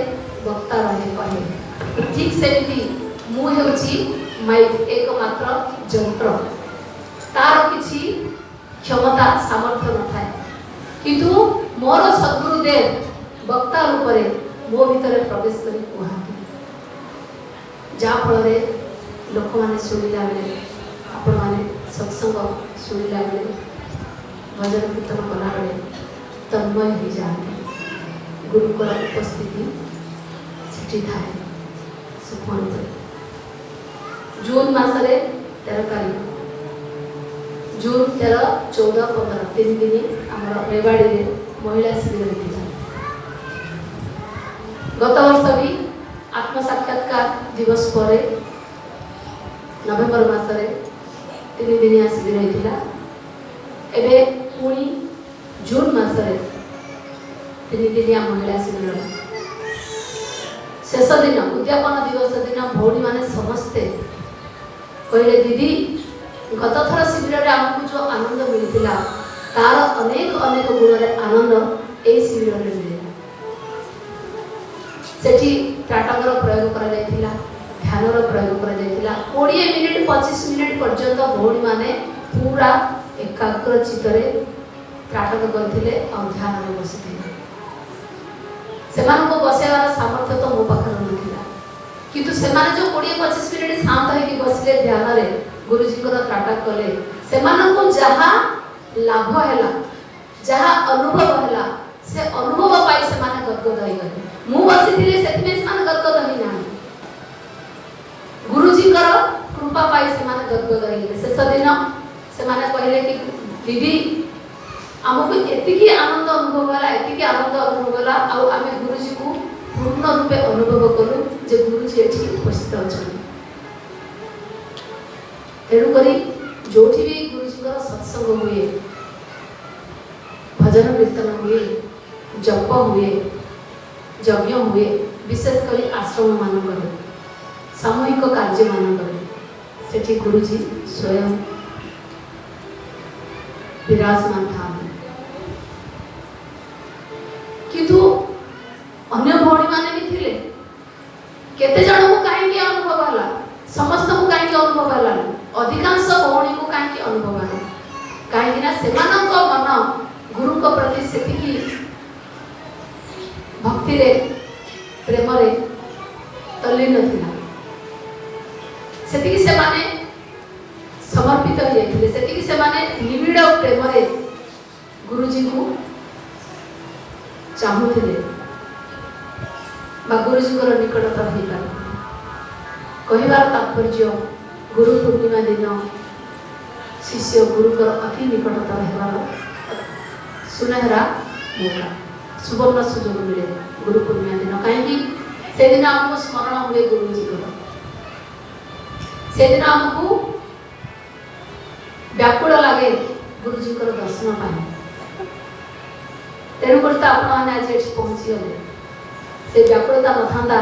वक्ता रहे कहे ठीक सेमिति मु हेउची माइक एकमात्र यंत्र तार किछि क्षमता सामर्थ्य न थाए किंतु मोर सद्गुरुदेव वक्ता रूप में मो भीतर प्रवेश करी कहते जा फल लोक मैंने शुणिला बेले आपण मैंने सत्संग शुणिला बेले भजन कीर्तन कला बेले तन्मय हो जाते गुरुकर उपस्थिति सेठी थाए से फोन कर जून मासरे 13 तारीख जून 13, 14, 15 3 दिन आमर रेवाड़ी रे महिला शिविर होता। गत वर्ष भी आत्म साक्षात्कार दिवस पर नवेम्बर मासरे 3 दिन शिविर होता। एबे पुणी जून मासरे 3 दिन महिला शिविर शेष दिन उद्यापन दिवस दिन भौणी माने समस्ते कहले दीदी गत थर शिविर में आमको जो आनंद मिलता तार अनेक अनेक गुण आनंद ए शिविर में मिला। सेठी त्राटकर प्रयोग करा जायतिला, ध्यानर प्रयोग करा जायतिला। 20 मिनिट 25 मिनिट पर्यंत भौणी माने पूरा एकाग्र चित्तरे त्राटक करथिले और ध्यान में बसिथिले। सेमानको बसेवार सामर्थ्य तो मो पाखर नथिला, किंतु सेमाने जो 20-25 मिनिट शांत होइकि बसिले ध्यान रे गुरुजी को त्राटक कले सेमानको जहा लाभ हैला जहा अनुभव हैला से अनुभव पाई सेमाने गदगद होई गले। मु बसिथिले सेतमे सेमाने गदगद होई ना, गुरुजी कर कृपा पाई सेमाने गदगद होई गले। शेष दिन सेमाने कहले कि दीदी हमको एतिकी आनंद अनुभव होला, एतिकी आनंद अनुभव होला आ आमे गुरुजी को पूर्ण रूपे अनुभव करू जे गुरुजी एठी उपस्थित अछन। तेणु करी जोठी भी गुरुजी का सत्संग हुए, भजन कीर्तन हुए, जप हुए, यज्ञ हुए, विशेषकर आश्रम मानक सामूहिक कार्य मानक सेठी गुरुजी स्वयं विराजमान था। किंतु अन्य भौणी माने भी थिले केते जण को काहे के अनुभव होला, समस्त को काहे के अनुभव होला, अधिकांश भौणी को काहे के अनुभव होला काहे ना सेमानक मन गुरु को प्रति सेतिकी भक्ति रे प्रेम रे तल्लीन थिला, सेतिकी से माने समर्पित हो जाइथिले, सेतिकी से माने निबिड़ प्रेम रे गुरुजी को चाहूथिले बा गुरुजी को निकटता होई पारे। कहिबार तात्पर्य गुरु पूर्णिमा दिन शिष्य गुरु को अति निकटता रहबार सुनहरा मौका सुवर्ण सुजोग मिले गुरु पूर्णिमा दिन। कहीं से दिन हमको स्मरण हुए गुरुजी को, से दिन हमको व्याकुल लगे गुरुजी को दर्शन पाए। तेणु करता आपण आज एठी पहुंची गले, से व्याकुलता नथांदा,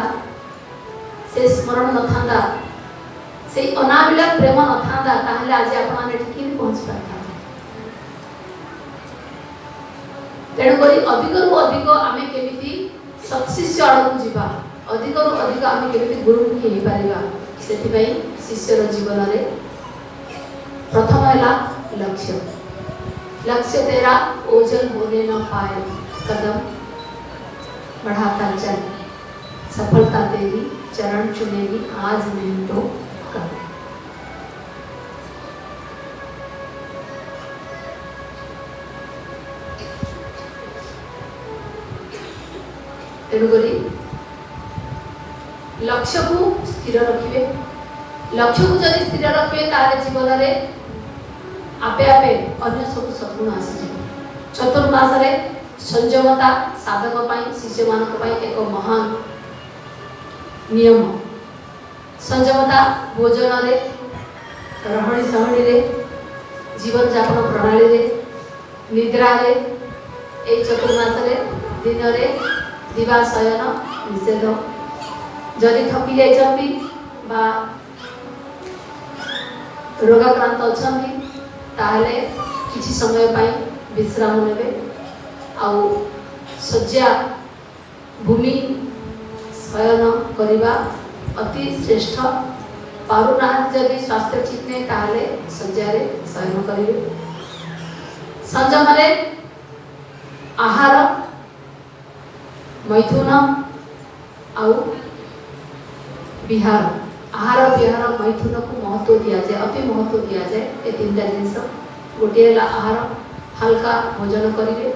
से स्मरण नथांदा, से अनाबिल प्रेम नथांदा ताहले आज आपण एठी कि पहुंच पाता। तेणु करी अधिकरु अधिक आमे केमिति सत्शिष्य आडकु जीवा, अधिकरु अधिक आमे केमिति गुरु की हे पारिबा, सेति पई शिष्यर जीवन रे प्रथम हैला लक्ष्य। लक्ष्य तेरा ओझल होने न पाए, कदम बढ़ाता चल, सफलता तेरी चरण चुनेगी आज नहीं तो कल। तेणुकरी लक्ष्य को स्थिर रखिए, लक्ष्य को जब स्थिर रखिए तारे जीवन रे आपे आपे अन्य सब सद्गुण आसी। चतुर्मास रे संयमता साधक पाई शिष्य मानक पाई एक महान नियम। संयमता भोजन रे, रहणी सहणी रे, जीवन जापन प्रणाली रे, निद्रा रे, ए चतुर्मास रे दिन रे दिवा शयन निषेध। जदि थकी जाइछंती बा रोगाक्रांत अछंती ताहले किछि समय पाई विश्राम नेबे। आउ शज्या भूमि शयन करिबा अति श्रेष्ठ। पारुना जदि स्वास्थ्य ठीक नहीं ताहले शज्या रे शयन करिवे। संयम रे आहार मैथुन आउ विहार, आहार विहार मैथुन को महत्व दिया जाए, अति महत्व दिया जाए। ये तीनटा जिनस गोटे आहार हल्का भोजन करिवे,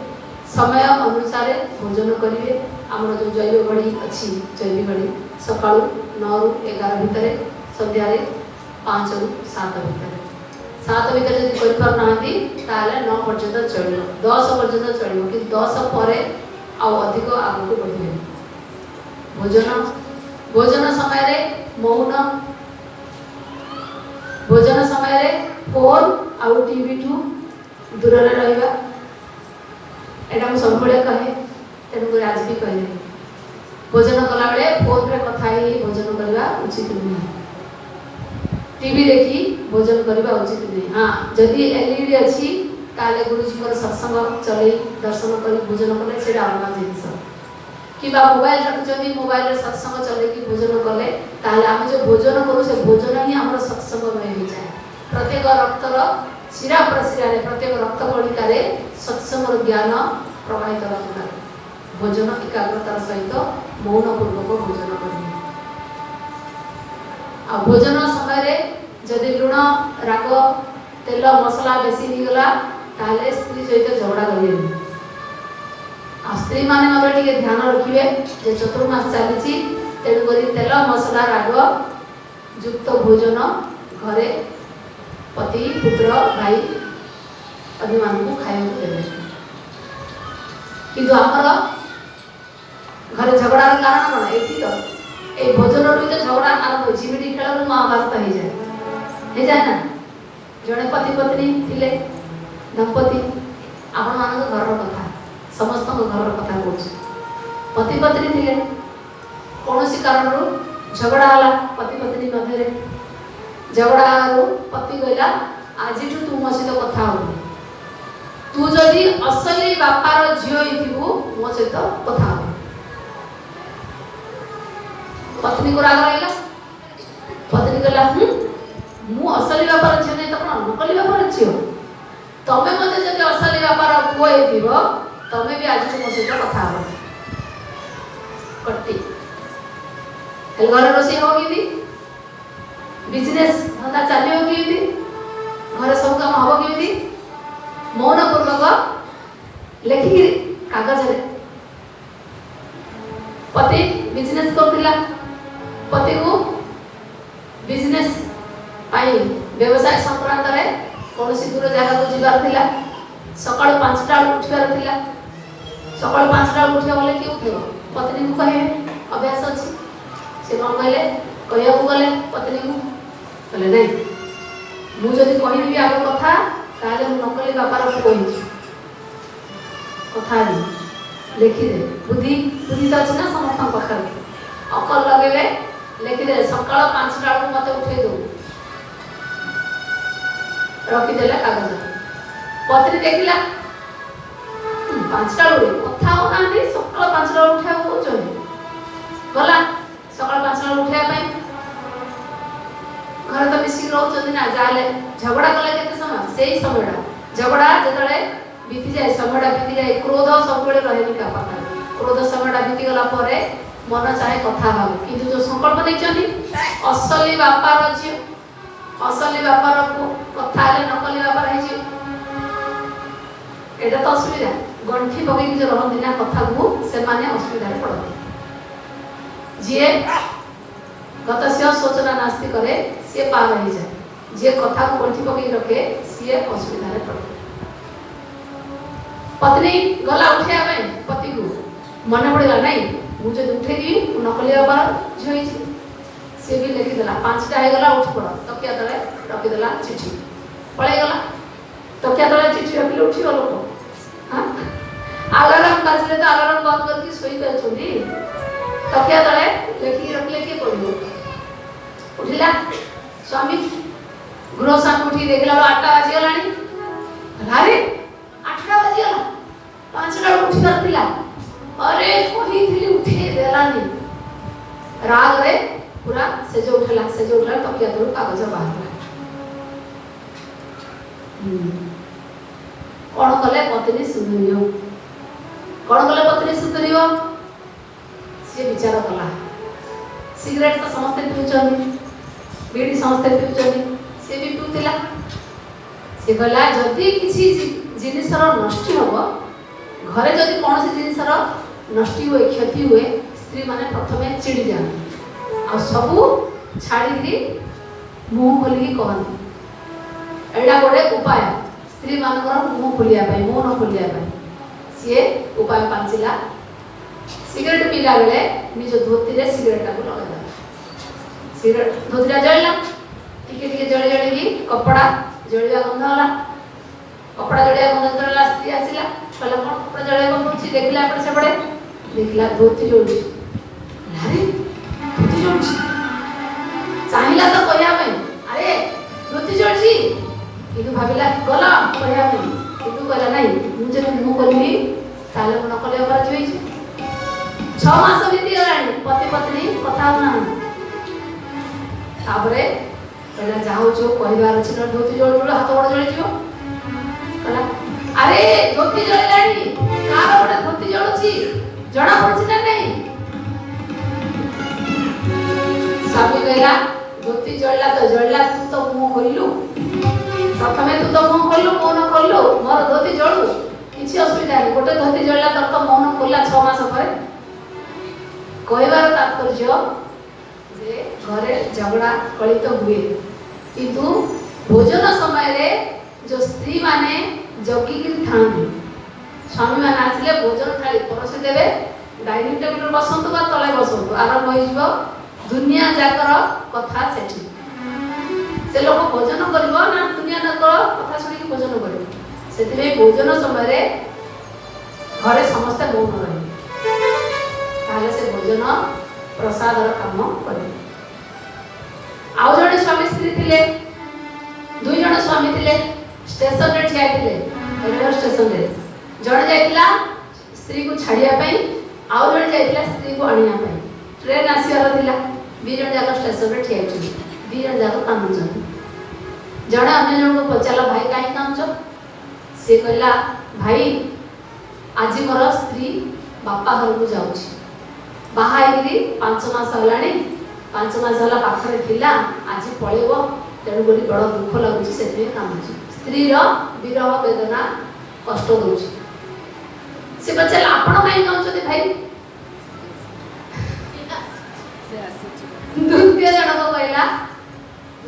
समय अनुसार भोजन करिवे, आमर जो जैव घड़ी अच्छी जैविक घड़ी सका 9 ରୁ 11 भितर संध्यारे 5 ରୁ 7 भितर 7 भितर जब कर पार नांती ताले 9 पर्यंत चलियो 10 पर्यंत चलियो कि 10 पर आउ अधिक आगु बढ़िबे भोजन समय रे मौन भोजन समय रे फोन आउ टीवी टू दूर रे रहइबा एटा हम सब बळे कहे तेनु आज भी कहले भोजन कला बेले फोन रे कथा ही भोजन करबा उचित नहीं टीवी देखी भोजन करबा उचित नहीं हां जदी एलईडी अछि ताले गुरुजी पर सत्संग चले दर्शन करी भोजन करले सेटा अलग जिनिस किबा मोबाइल रखजनी मोबाइल रे सत्संग चले कि भोजन करले ताले हम जो भोजन करू से भोजन ही हमर सत्संग में हो जाए प्रत्येक रक्तर शिरा प्रशिरा रे प्रत्येक रक्त कणिका रे सत्संग ज्ञान प्रवाहित होता भोजन एकाग्रतार सहित मौन पूर्वक भोजन करिए आ भोजन समय रे जदि लुण राग तेल मसला बेसी नि गला ताले स्त्री सहित झगड़ा करिए आ स्त्री माने मते टिके ध्यान रखिबे जे चतुर्मास चलीची तेनु करी तेल मसला राग युक्त भोजन घरे पति पुत्र भाई अभिमान को खाइबा देबे किंतु हमर घरे झगड़ार कारण कौन एथि तो ए भोजन रो तो झगड़ा आरंभ हो झिमिडी खेल रो महाभारत हे जाए ना जने पति पत्नी थिले दंपति आपण मान घर कथा समस्त घर कथा बोल पति पत्नी थिले कौन सी कारण रो झगड़ा हला पति पत्नी मध्य रे झगड़ा रो पति कहला आज तू मो सहित कथा हो तू जदि असली बापार झियो हिथिबु मो सहित कथा हो पत्नी को राग लागला पत्नी कहला मु असली बापार झियो नै त कोन नकली बापार झियो तमे मते जदि असली बापार पुओ हिथिबो तमे भी आज मो सहित कथा हो कट्टी हेल घर रोसी हो कि बिजनेस धंदा चलियो कि घर सब काम हो कि मौन पूर्वक लेखि कागज रे पति बिजनेस करथिला पति को बिजनेस पाई व्यवसाय संक्रांत रे कोनसी दूर जगह को जिबार थिला सकाळ 5टा उठिबार थिला सकाळ 5टा उठिया बोले कि उठियो पत्नी को कहे अभ्यास अछि से कोन कहले कहिया को गले पत्नी को कहले नहीं मु जदी कहिबी आगो कथा ताले मु नकली बापार को कहि कथा लिखि दे बुद्धि बुद्धि त छ ना समस्त पखर अकल लगेले लिखि दे सकाळ 5टा को मते उठे दो रखि देला कागज पत्नी देखिला 5टा रे कथा हो ना सकाळ 5टा उठा हो चली गला सकाळ 5टा उठिया पई घर तो मिसी रहउछन ना जाले झगड़ा कले केते समय सेही समयडा झगड़ा जतले बीती जाय समयडा बीती जाय क्रोध सब बेले रहेनी का पाखा क्रोध समयडा बीती गला परे मन चाहे कथा भाव किंतु जो संकल्प देचनी असली बापार अछि असली बापार को कथा ले नकली बापार है छी एटा तो असुविधा गंठी बगै जो रहन दिना कथा को से माने असुविधा रे पड़ते जे गतस्य सोचना नास्ति करे से पार हो जाए जे कथा को गंठी बगै रखे से असुविधा रे पड़ते पत्नी गला उठिया में पति को मन पड़ेगा नहीं मुझे उठेगी नकली बाबार झोई से भी लिखि देला 5टा हे गला उठ पड़ तकिया तले रखि देला चिट्ठी पळे गला तकिया तले चिट्ठी रखिले उठी गलो हां अलार्म बाजले तो अलार्म बंद करके सोई पे छोड़ी तकिया तले लिखि रखले के पड़ो उठिला स्वामी गृह साथ उठी देखला 8टा बाजी गलानी अरे 8टा बाजी गला 5टा उठी करतिला अरे कोही थिली उठे देलानी राग रे पूरा से जो उठला तकिया तो कागज बाहर कौन कले पत्नी सुधरियो कौन कले पत्नी सुधरियो से विचार कला सिगरेट तो समस्त पिउचनी बीड़ी समस्त पिउचनी से भी पिउतिला से कहला जदी किछि जिनिसर नष्ट होबो घरे जदी कोनसी जिनिसर नष्टि हुए क्षति हुए स्त्री माने प्रथमे चिड़ी जाती आ सबू छाड़ी मुँह खोलिकी कहती एटा गोटे उपाय स्त्री मानकर मुँह खोलिया मौन खोलिया सी उपाय पांचिला सिगरेट पीला बेले निज धोती रे सिगरेट टाको लगा सिगरेट धोतीटा जळला टिके टिके जळी जळी कपड़ा जळिया गंध होला कपड़ा जळिया गंध जळला स्त्री आसिला कहला कोन कपड़ा जळिया गंध होची देखला एपटे सेपटे देखला धोती जोड़ी अरे धोती जोड़ी चाहिला तो कहया में अरे धोती जोड़ी किंतु भाबिला गला कहया में किंतु कहला नहीं मुझे मुंह करली ताले मन कले पर जोई 6 मास बीती गलानी पति पत्नी कथा होना तापरे कहला जाओ जो कहबार अछि न धोती जोड़ जोड़ हाथ गोड़ जोड़ी जियो कहला अरे धोती जोड़लानी कार गोटे धोती जोड़ुची जणा पड़छि ना नहीं स्वामी कहला धोती जोड़ला तू तो मुंह खोललु प्रथमे तू तो मुंह खोललु मौन खोललु मोर धोती जोड़ू किछि असुविधा नहीं गोटे धोती जोड़ला तर तो मौन खोलला 6 मास पर कहबार तात्पर्य जे घरे झगड़ा कली तो हुए किंतु भोजन समय रे जो स्त्री माने जगी कि थांती स्वामी माने आसिले भोजन थाली परसे देबे डाइनिंग टेबल रे बसंतु बा तले बसंतु आरंभ होई जिवो दुनिया जाकर कथा सेठी से लोक भोजन करबो ना दुनिया जाकर कथा सुनी भोजन करबो सेति भोजन समय रे घरे समस्त मौन रहे ताले से भोजन प्रसादर काम करे आउ जणे स्वामी स्त्री थिले दुई जण स्वामी थिले स्टेशन रे ठिया थिले रेलवे स्टेशन रे जण जाइतला स्त्री को छाड़िया पई आउ जण जाइतला स्त्री को आनिया पई ट्रेन आसीवार थिला दी जण जाक स्टेशन रे ठिया छि दी जण जाक काम छि जण अन्य जण को पचाला भाई काई काम छ से कहला भाई आज मोर स्त्री बापा घर को जाउछि बाहाइरी 5 मास हलानी 5 मास हला पाखरे थिला आज पळेबो तेणु गोली बड़ दुख लागुछि सेते काम छि स्त्री रो विरह वेदना कष्ट होउछि से बचल आपण काई काम छथि भाई द्वितीय जण को कहला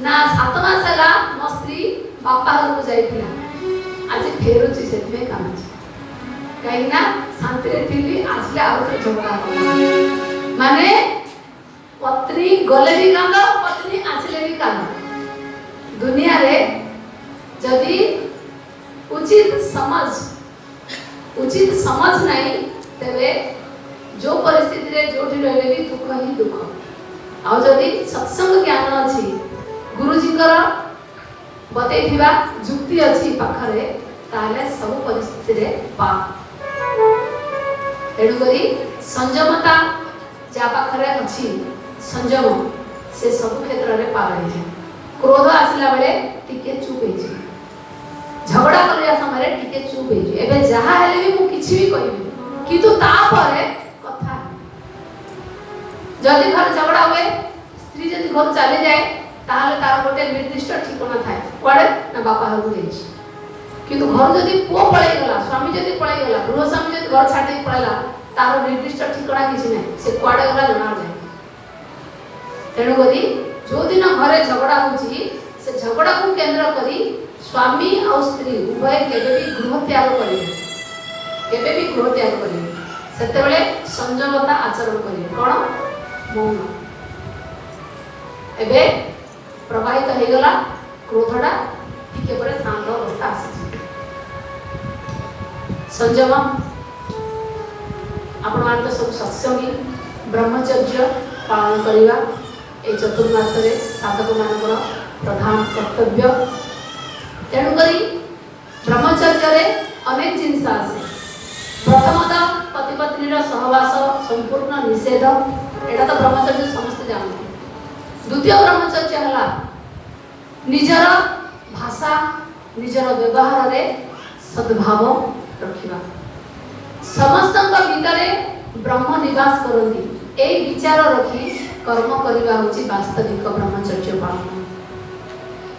ना 7 मास हला मो स्त्री बापा घर को जाइथिला आज फेरुछि सेते काम छि कहीं ना शांति रे थिली आसले आउट झगड़ा माने पत्नी गले भी कांद पत्नी आसले भी कांद दुनिया रे जदी उचित समझ नहीं तबे जो परिस्थिति रे जोठी रहले भी दुख ही दुख आ जदी सत्संग ज्ञान अछि गुरुजी कर बतेइथिबा जुक्ति अछि पाखरे ताले सब परिस्थिति रे पा तेणु करी संयमता जा पाखरे अछि संयम से सब क्षेत्र रे पार होई जाय क्रोध आसला बेले टिके चुप होई जाय झगड़ा करिया समय रे टिके चुप होई जाय एबे जहा हेले भी मु किछि भी कहिबी किंतु ता परे कथा जदी घर झगड़ा हुए स्त्री जदी घर चली जाए ताहले तार गोटे निर्दिष्ट ठिकाना थाए कोडे ना बापा हरु देछि किंतु घर जदी पो पळै गला स्वामी जदी पळै गला गृह स्वामी जदी घर छाडी पळैला तार निर्दिष्ट ठिकाना किछि नै से कोडे गला जणा जाय तेणु करी जो दिन घरे झगड़ा होछि से झगड़ा को केंद्र करी स्वामी और स्त्री उभय केबे भी गृह त्याग करिवे सेते बेले संयमता आचरण करिवे कोन मौन एबे प्रवाहित हो गला क्रोधडा टिके परे शांत अवस्था आसी संयम आपण मान तो सब सत्संगी ब्रह्मचर्य पालन करिवा ए चतुर्मास रे साधक मानकर प्रधान कर्तव्य तेणु करी ब्रह्मचर्य रे अनेक जिनिस आसे प्रथमतः पति पत्नी रो सहवास संपूर्ण निषेध एटा तो ब्रह्मचर्य समस्त जानते द्वितीय ब्रह्मचर्य हला निजर भाषा निजर व्यवहार रे सद्भाव रखिबा समस्त भितरे ब्रह्म निवास करती ए विचार रखी कर्म करिबा होची वास्तविक ब्रह्मचर्य पालन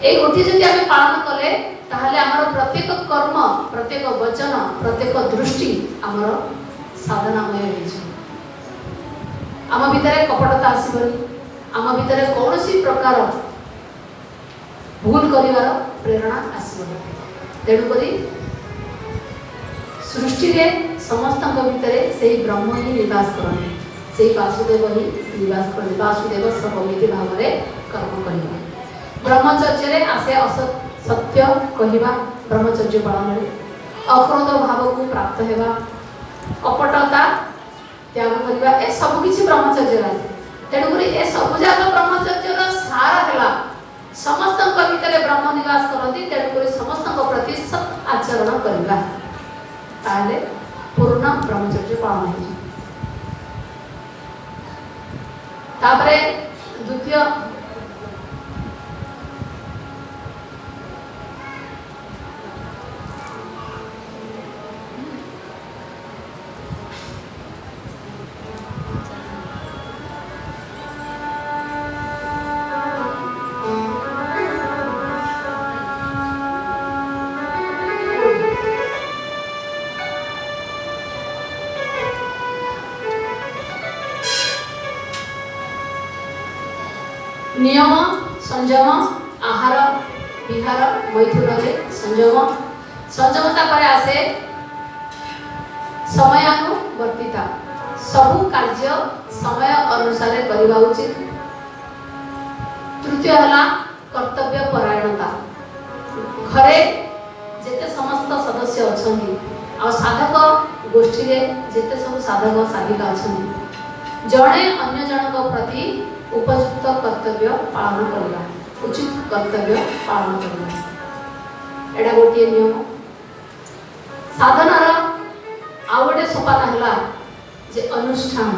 ए गोटी जदि आमे पालन कले ताहले हमर प्रत्येक कर्म प्रत्येक वचन प्रत्येक दृष्टि हमर साधनामय ହେଇଛି। ଆମ ଭିତରେ କପଟତା ଆସିବନି, ଆମ ଭିତରେ କୌଣସି ପ୍ରକାର ଭୁଲ କରିବାର ପ୍ରେରଣା ଆସିବନି। ତେଣୁକରି ସୃଷ୍ଟିରେ ସମସ୍ତଙ୍କ ଭିତରେ ସେହି ବ୍ରହ୍ମ ହିଁ ନିବାସ କରନ୍ତି, ସେହି ବାସୁଦେବ ହିଁ ନିବାସ କରନ୍ତି। ବାସୁଦେବ ସବମିତି ଭାବରେ କର୍ମ କରିବା, ବ୍ରହ୍ମଚର୍ଯ୍ୟରେ ଆସେ ସତ୍ୟ କହିବା, ବ୍ରହ୍ମଚର୍ଯ୍ୟ ପାଳନରେ ଅକ୍ରୋଧ ଭାବକୁ ପ୍ରାପ୍ତ ହେବା, କପଟତା ତ୍ୟାଗ କରିବା, ଏ ସବୁ କିଛି ବ୍ରହ୍ମଚର୍ଯ୍ୟ ଆସେ। ତେଣୁକରି ଏ ସବୁଯାକ ବ୍ରହ୍ମଚର୍ଯ୍ୟର ସାର ହେଲା ସମସ୍ତଙ୍କ ଭିତରେ ବ୍ରହ୍ମ ନିବାସ କରନ୍ତି, ତେଣୁକରି ସମସ୍ତଙ୍କ ପ୍ରତି ସତ୍ ଆଚରଣ କରିବା, ତାହେଲେ ପୂର୍ଣ୍ଣ ବ୍ରହ୍ମଚର୍ଯ୍ୟ ପାଳନ ହେଇଯିବ। ତାପରେ ଦ୍ୱିତୀୟ नियम संयम, आहार विहार मैथुन संयम, संयमता पर आसे समयानुवर्तिता, सबु कार्य समय अनुसार करवा उचित। तृतीय हला कर्तव्य परायणता, घरे जेते समस्त सदस्य अछंती आ साधक गोष्ठी रे जेते सब साधक साधिका अछंती, जणे अन्य जनक प्रति उपयुक्त कर्तव्य पालन करना, उचित कर्तव्य पालन करना, एडा गोटे नियम। साधनार आ गोटे सोपान हला जे अनुष्ठान,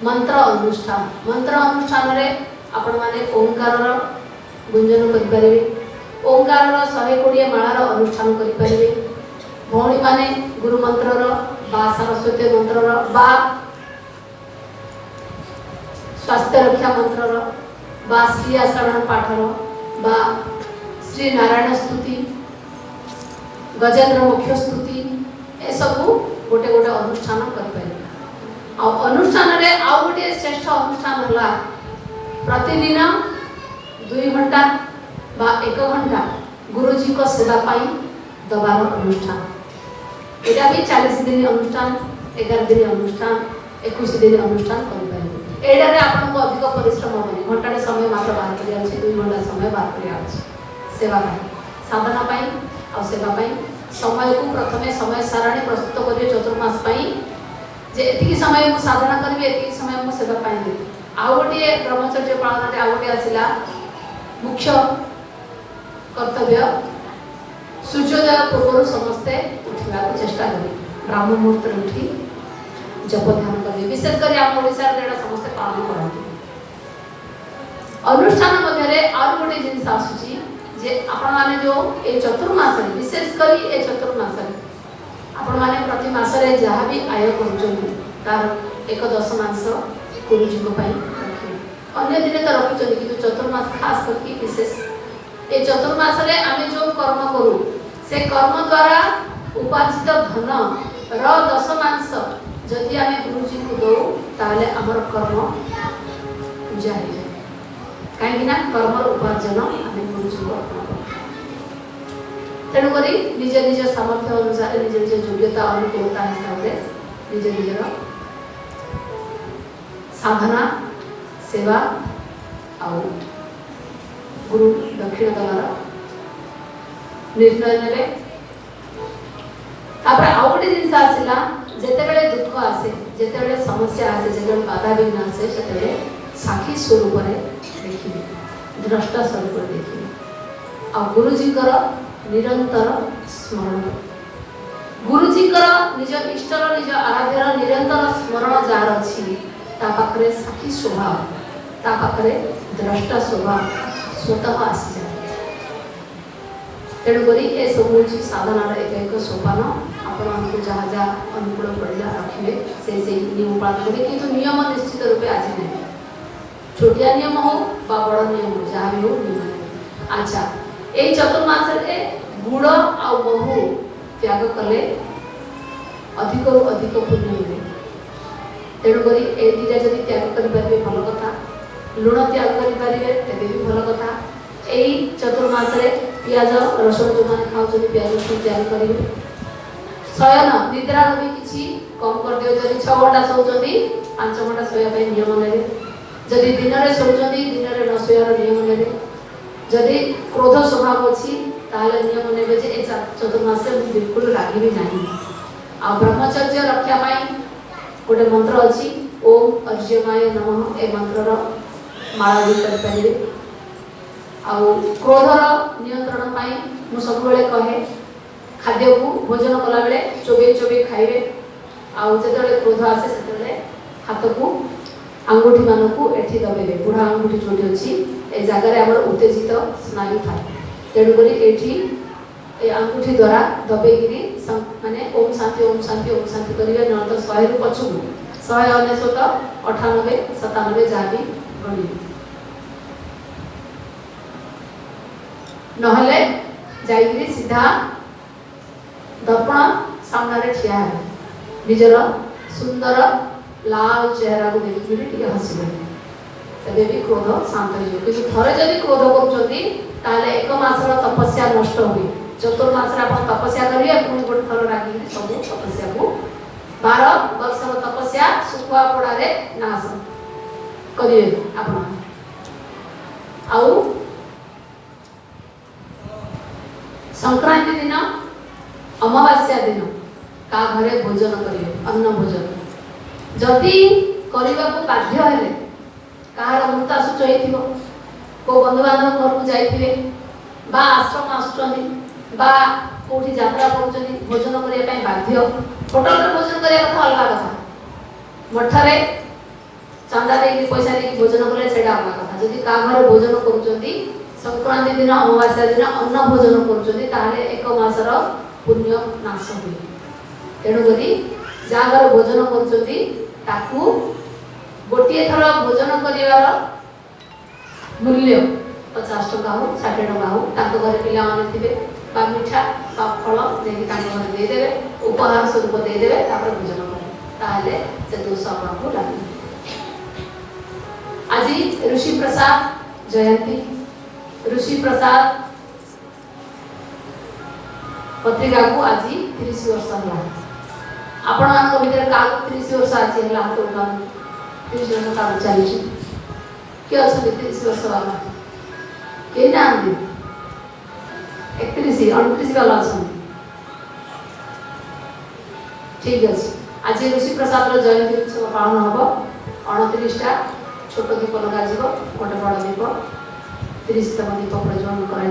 मंत्र अनुष्ठान। मंत्र अनुष्ठान रे आपण माने ओंकार गुंजन करि परिबे, ओंकार 120 माळार अनुष्ठान करि परिबे। भौणी माने गुरु मंत्र बा सरस्वती मंत्र बा स्वास्थ्य रक्षा मंत्र बा श्री आषाढ़ पाठर बा श्री नारायण स्तुति, गजेंद्र मुख्य स्तुति, ए सब गोटे गोटे अनुष्ठान करें। अनुष्ठान रे आउ गोटे श्रेष्ठ अनुष्ठान हला प्रतिदिन 2 घंटा बा 1 घंटा गुरुजी को सेवा पाई दबार अनुष्ठान। एटा भी 40 दिन अनुष्ठान, 11 दिन अनुष्ठान, 21 दिन अनुष्ठान करें। एडारे आपन को अधिक परिश्रम होनी, घंटाटे समय मात्र बाहर करिया अछि, 2 घंटा समय बाहर करिया अछि सेवा पाई, साधना पाई आ सेवा पाई। समय को प्रथमे समय सारणी प्रस्तुत करिए चतुर्मास पाई, जे एतिकी समय को साधना करबे, एतिकी समय को सेवा पाई दे। आ गोटे ब्रह्मचर्य पालन रे आ गोटे आसिला मुख्य कर्तव्य, सूर्योदय पूर्व समस्ते उठिबा को चेष्टा करी, ब्राह्मण मुहूर्त उठी जप ध्यान करिए। विशेष कर आम ओडिसा रे एटा समस्त पालन करନ୍ତି। अनुष्ठान मध्य रे आर गोटे जिनिस आसुची जे आपण माने जो ए चतुर्मास रे, विशेष करी ए चतुर्मास रे आपण माने प्रति मास रे जहा भी आय करूचନ୍ତି तार एक दशमांश गुरुजी को पाई रखिए। अन्य दिन तो रखिचନ୍ତି कि चतुर्मास खास करके विशेष ए चतुर्मास रे आमे जो कर्म करू से कर्म द्वारा उपार्जित धन र दशमांश जदि आमे गुरुजी को दो ताले हमर कर्म पूजा हो जाए, कहीं ना कर्म उपार्जन आमे गुरुजी को अर्पण करू। तेणु करी निज निज सामर्थ्य अनुसार, निज निज योग्यता अनुकूलता हिसाब से निज निजर साधना सेवा आ गुरु दक्षिण दवार निर्णय ने। तापर आउ गोटे जिनिस आसिला, जेतेबेले दुख आसे, जेतेबेले समस्या आसे, जेतेबेले बाधा विघ्न आसे, सेतेबेले साखी स्वरूप रे देखिबे, द्रष्टा स्वरूप रे देखिबे आ गुरुजी कर निरंतर स्मरण। गुरुजी कर निज इष्टर निज आराध्यर निरंतर स्मरण जार अछि, ता पाखरे साखी स्वभाव, ता पाखरे द्रष्टा स्वभाव स्वतः आसी जाए। तेणु करी ए सब होची साधनार एक एक सोपान। आपको जहाँ जहाँ अनुकूल पड़ा रखिए से नियम पालन करें, किंतु नियम निश्चित रूपे आज नहीं, छोटिया नियम हो बा बड़ नियम हो, जहाँ भी हो नियम। अच्छा, ये चतुर्मास गुड़ आ महू त्याग कले अधिक अधिक पुण्य मिले। तेणुक ए दुटा जब त्याग करें भल कथा, लुण त्याग करें तेज भी भल कथा। यही चतुर्मास पियाज रसुण जो मैंने खाऊँ पियाज रसुण त्याग करेंगे। शयन निद्रा भी किसी कम कर दियो, जब 6 घंटा शोचती 5 घंटा शोया नियम ने, जदि दिन में शोचती दिन में न शोयार नियम ने, जदि क्रोध स्वभाव अच्छी ताले नियम ने जे चतुर्मास बिल्कुल रागिबी नहीं। आ ब्रह्मचर्य रक्षा गोटे मंत्र अच्छी ओम अर्ज्यमाय नमः, ए मंत्र माला भी करें। आउ क्रोधर नियंत्रण मु सब कहे खाद्य को भोजन कला बेले चोबे चोबे खाइबे। आउ जेतले क्रोध आसे सेतले हाथ को आंगुठी मान को एठी दबेबे, बुढ़ा आंगुठी जोटी अच्छी ए जगह रे हमर उत्तेजित स्नायु थाए। तेणु करी एठी ए आंगुठी द्वारा दबेगिरी माने ओम शांति ओम शांति ओम शांति करिवे। न तो 100 रु पछु 199 98 97 जहाँ भी गणी नहले जाइए सीधा दर्पण सामने ठिया है, निजर सुंदर लाल चेहरा को देखिए हसबे, तबे भी क्रोध शांत हो। कि थरे जदि क्रोध कर 1 मासर तपस्या नष्ट हुए। चतुर्मास आप तपस्या करेंगे पुणी गोटे थर रागी सब तपस्या को 12 वर्षर तपस्या सुखुआ पड़े नाश करेंगे। आउ संक्रांति दिन अमावास्या दिन का घरे भोजन करेंगे, अन्न भोजन जदि करने को बाध्य हेले, कहार मृताशुच हो को बंधुबांधव घर को जाइए बा आश्रम आसुचंदी बा कोठी यात्रा करूचंदी भोजन करने बाध्य, होटल में भोजन करने कथा अलग कथा, मठरे चंदा दे पैसा दे भोजन कले सेटा अलग कथा। जदि का घर भोजन करूचंदी संक्रांति दिन अमावास्या दिन अन्न भोजन करुचंदी ताहले 1 मासर पुण्य नाश हुए। तेणु करी जहाँ घर भोजन करुचंदी ताकू गोटे थर भोजन करिवार मूल्य 50 टका हो 60 टका हो, ताको घर पिला माने थिबे बा मिठा बा फल जेकी ताको घर दे देबे, उपहार स्वरूप दे देबे, तापर भोजन करे ताहले से दोष आपको लागे। आज ऋषि प्रसाद जयंती, ऋषि प्रसाद पत्रिका को आज 30 वर्ष है। आपण मान भीतर का 30 वर्ष आज है हाथ उठा 30 वर्ष का चली कि अच्छा 30 वर्ष वाला के ना 31 29 वाला अच्छा ठीक है। आज ऋषि प्रसाद जयंती उत्सव पालन हम 29टा छोट दीप लगा गोटे बड़ दीप 30तम दीप प्रज्वलन कर।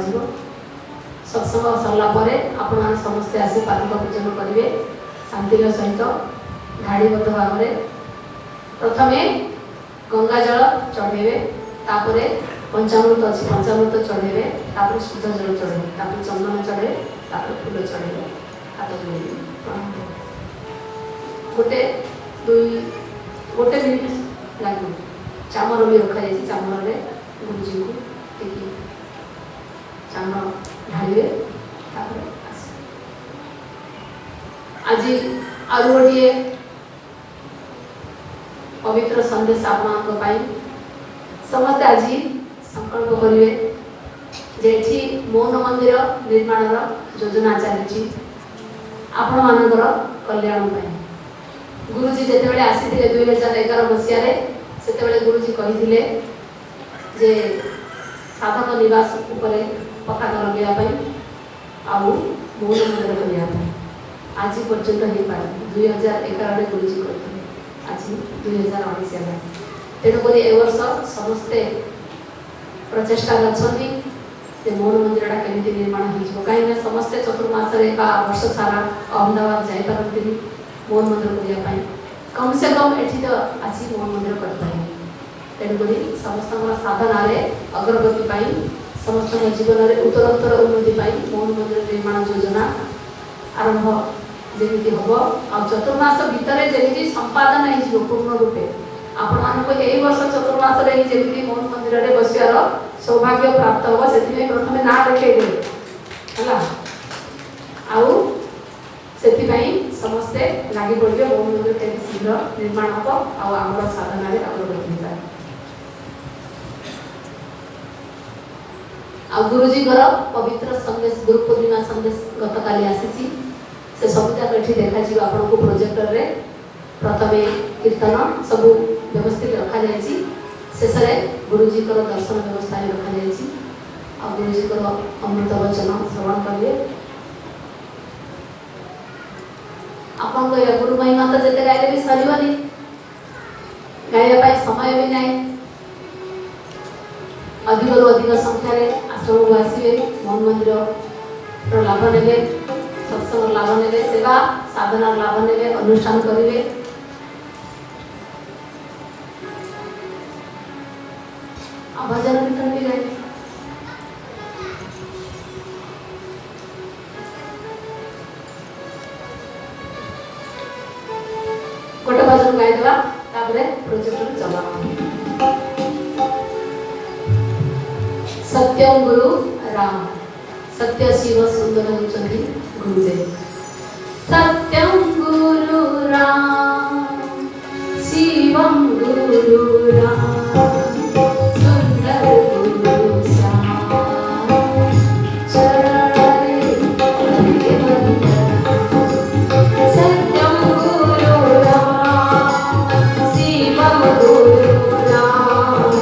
सत्संग सरला आपण समस्ते आसी पादुका पूजन करेंगे शांतिर सहित धाड़ीबद्ध भाव में। प्रथमे गंगा जल चढ़ेबे, तापरे पंचामृत अच्छी पंचामृत चढ़ेबे, तापरे शुद्ध जल चढ़ेबे, तापरे चंदन चढ़े, तापरे फूल चढ़ेबे, हाथ जोड़ेबे। गोटे मिनिट लगे चामर भी रखा जाए, चामर में गुरुजी को देखिए चामर ढालिए। आज आरु गोटे पवित्र संदेश आपण समस्त आज संकल्प करेंगे जे मौन मंदिर निर्माण योजना चली आपण मानकर कल्याण। गुरुजी जिते आसी 2011 मसीह से गुरुजी कही जे साधक निवास उपरे पताका लगे आउ मौन मंदिर करने आज पर्यंत हो पारे 2011 गुरुजी करते आज 2019 है। तेणुक ए वर्ष समस्ते प्रचेषा अच्छे मौन मंदिर केमी निर्माण हो कहीं समस्ते चतुर्मास वर्ष सारा अहमदाबाद जापारती मौन मंदिर करने कम से कम ये तो आसी मौन मंदिर करें। तेणुक समस्त साधना अग्रगति समस्त जीवन में उत्तरोत्तर उन्नति मौन मंदिर निर्माण योजना आरंभ जमी हम आ चतुर्मास भितर जमी संपादन हो पूर्ण रूपे आपण यही वर्ष चतुर्मास जमी मौन मंदिर में बसार सौभाग्य प्राप्त हम से प्रथम ना लिखे है समस्ते लगी पड़े ओम मंदिर के शीघ्र निर्माण हम आम साधन अग्रगति होगा। आ गुरुजी पवित्र संदेश गुरु पूर्णिमा संदेश गत काली आसी से सबूक ये देखा आपको प्रोजेक्टर रे प्रथमे कीर्तन सब व्यवस्थित रखा जाए शेष में गुरुजी दर्शन व्यवस्था रखा जाए आ गुरुजी अमृत वचन श्रवण करेंगे। आपन गुरु महिमा तो जिते गाइले भी सरबनी गाइबा समय भी नहीं अधिक अधिक संख्यार आश्रम को आसवे मन मंदिर लाभ ने सत्संग लाभ ने सेवा साधना लाभ ने अनुष्ठान करेंगे। भजन कीर्तन भी गाइबे गोटे भजन गाइदेवा प्रोजेक्ट चला। सत्यम गुरु राम सत्य शिव सुंदर होचंदी गुरुदेव। सत्यम गुरु राम शिवम गुरु राम सुंदर गुरु श्याम चरणे पड़े बंदना। सत्यम गुरु राम शिवम गुरु राम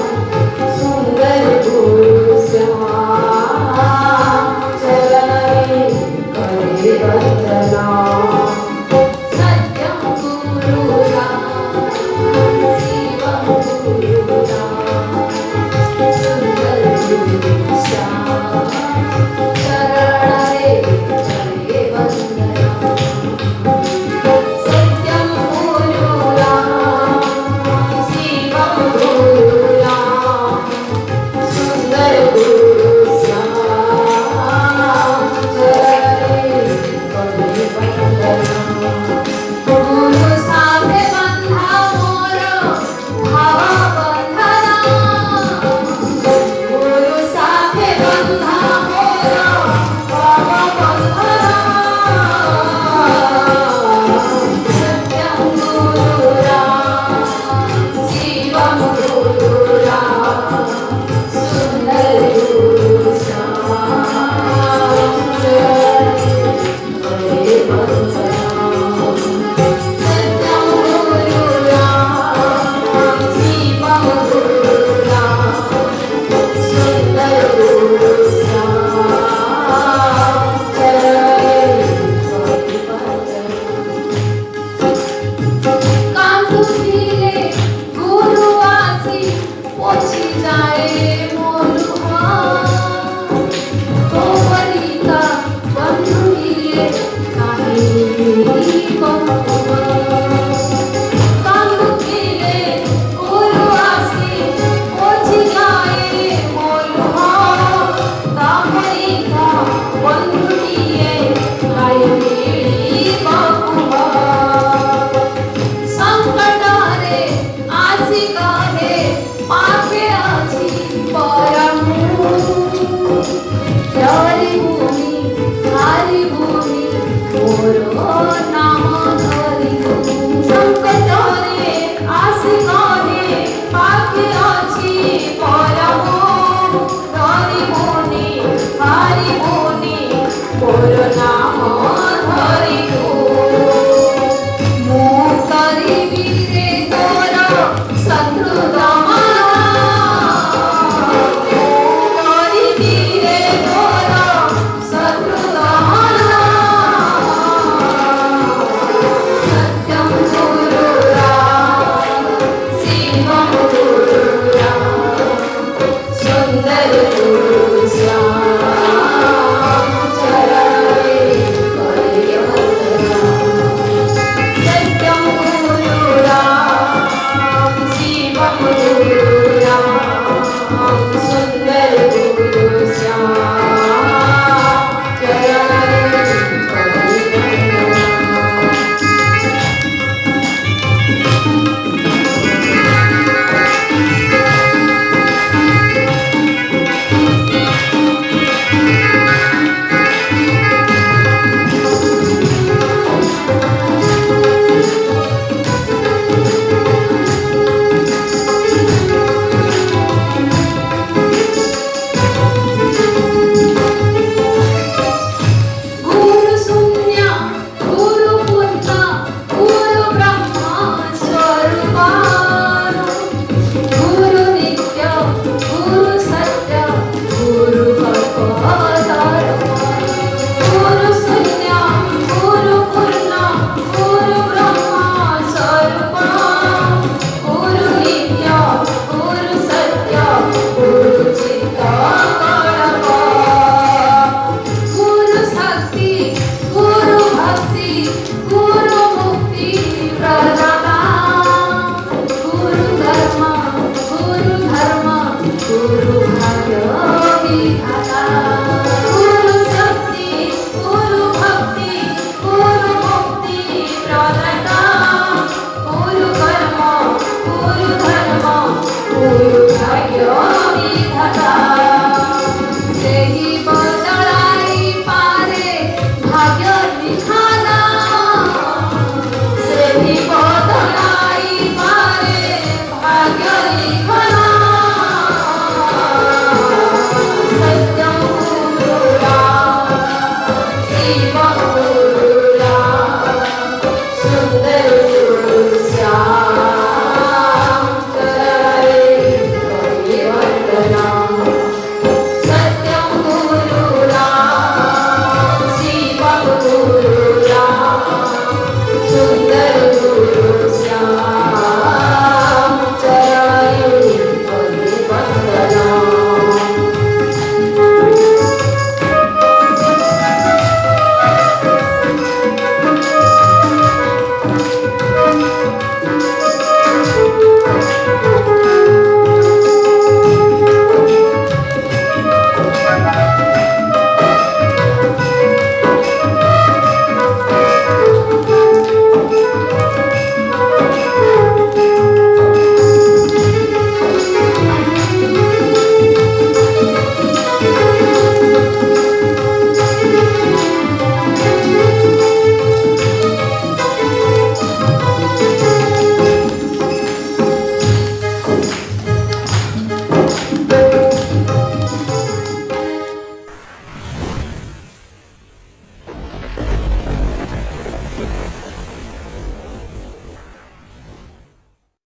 सुंदर गुरु श्याम चरणे पड़े बंदना। सत्यम गुरु राम शिवम गुरु राम सुंदर गुरु श्याम चरणे पड़े बंदना। सत्यम गुरु राम शिवम गुरु राम सुंदर गुरु श्याम चरणे पड़े बंदना। गुरु साथे बंधा मोर भाव बंधना। गुरु साथे बंधा मोर भाव बंधना। सत्यम गुरु राम शिवम गुरु राम सुंदर गुरु श्याम चरणे पड़े बंदना। सत्यम गुरु राम शिवम गुरु राम सुंदर गुरु श्याम चरणे पड़े बंदना। कांदुले गुरु आसी पोछी जाए मोरुहा। तोवरिका बंधु मिले काहे बंधुआ। कांदुले गुरु आसी पोछी जाए मोरुहा। तोवरिका बंधु मिले काहे बंधुआ। संकटारे आसी कहे पाखे अछि परम। हरि भूमि मोर नाम धरि। संकटारे आसी कहे पाखे अछि परम। हरि भूमि मोर नाम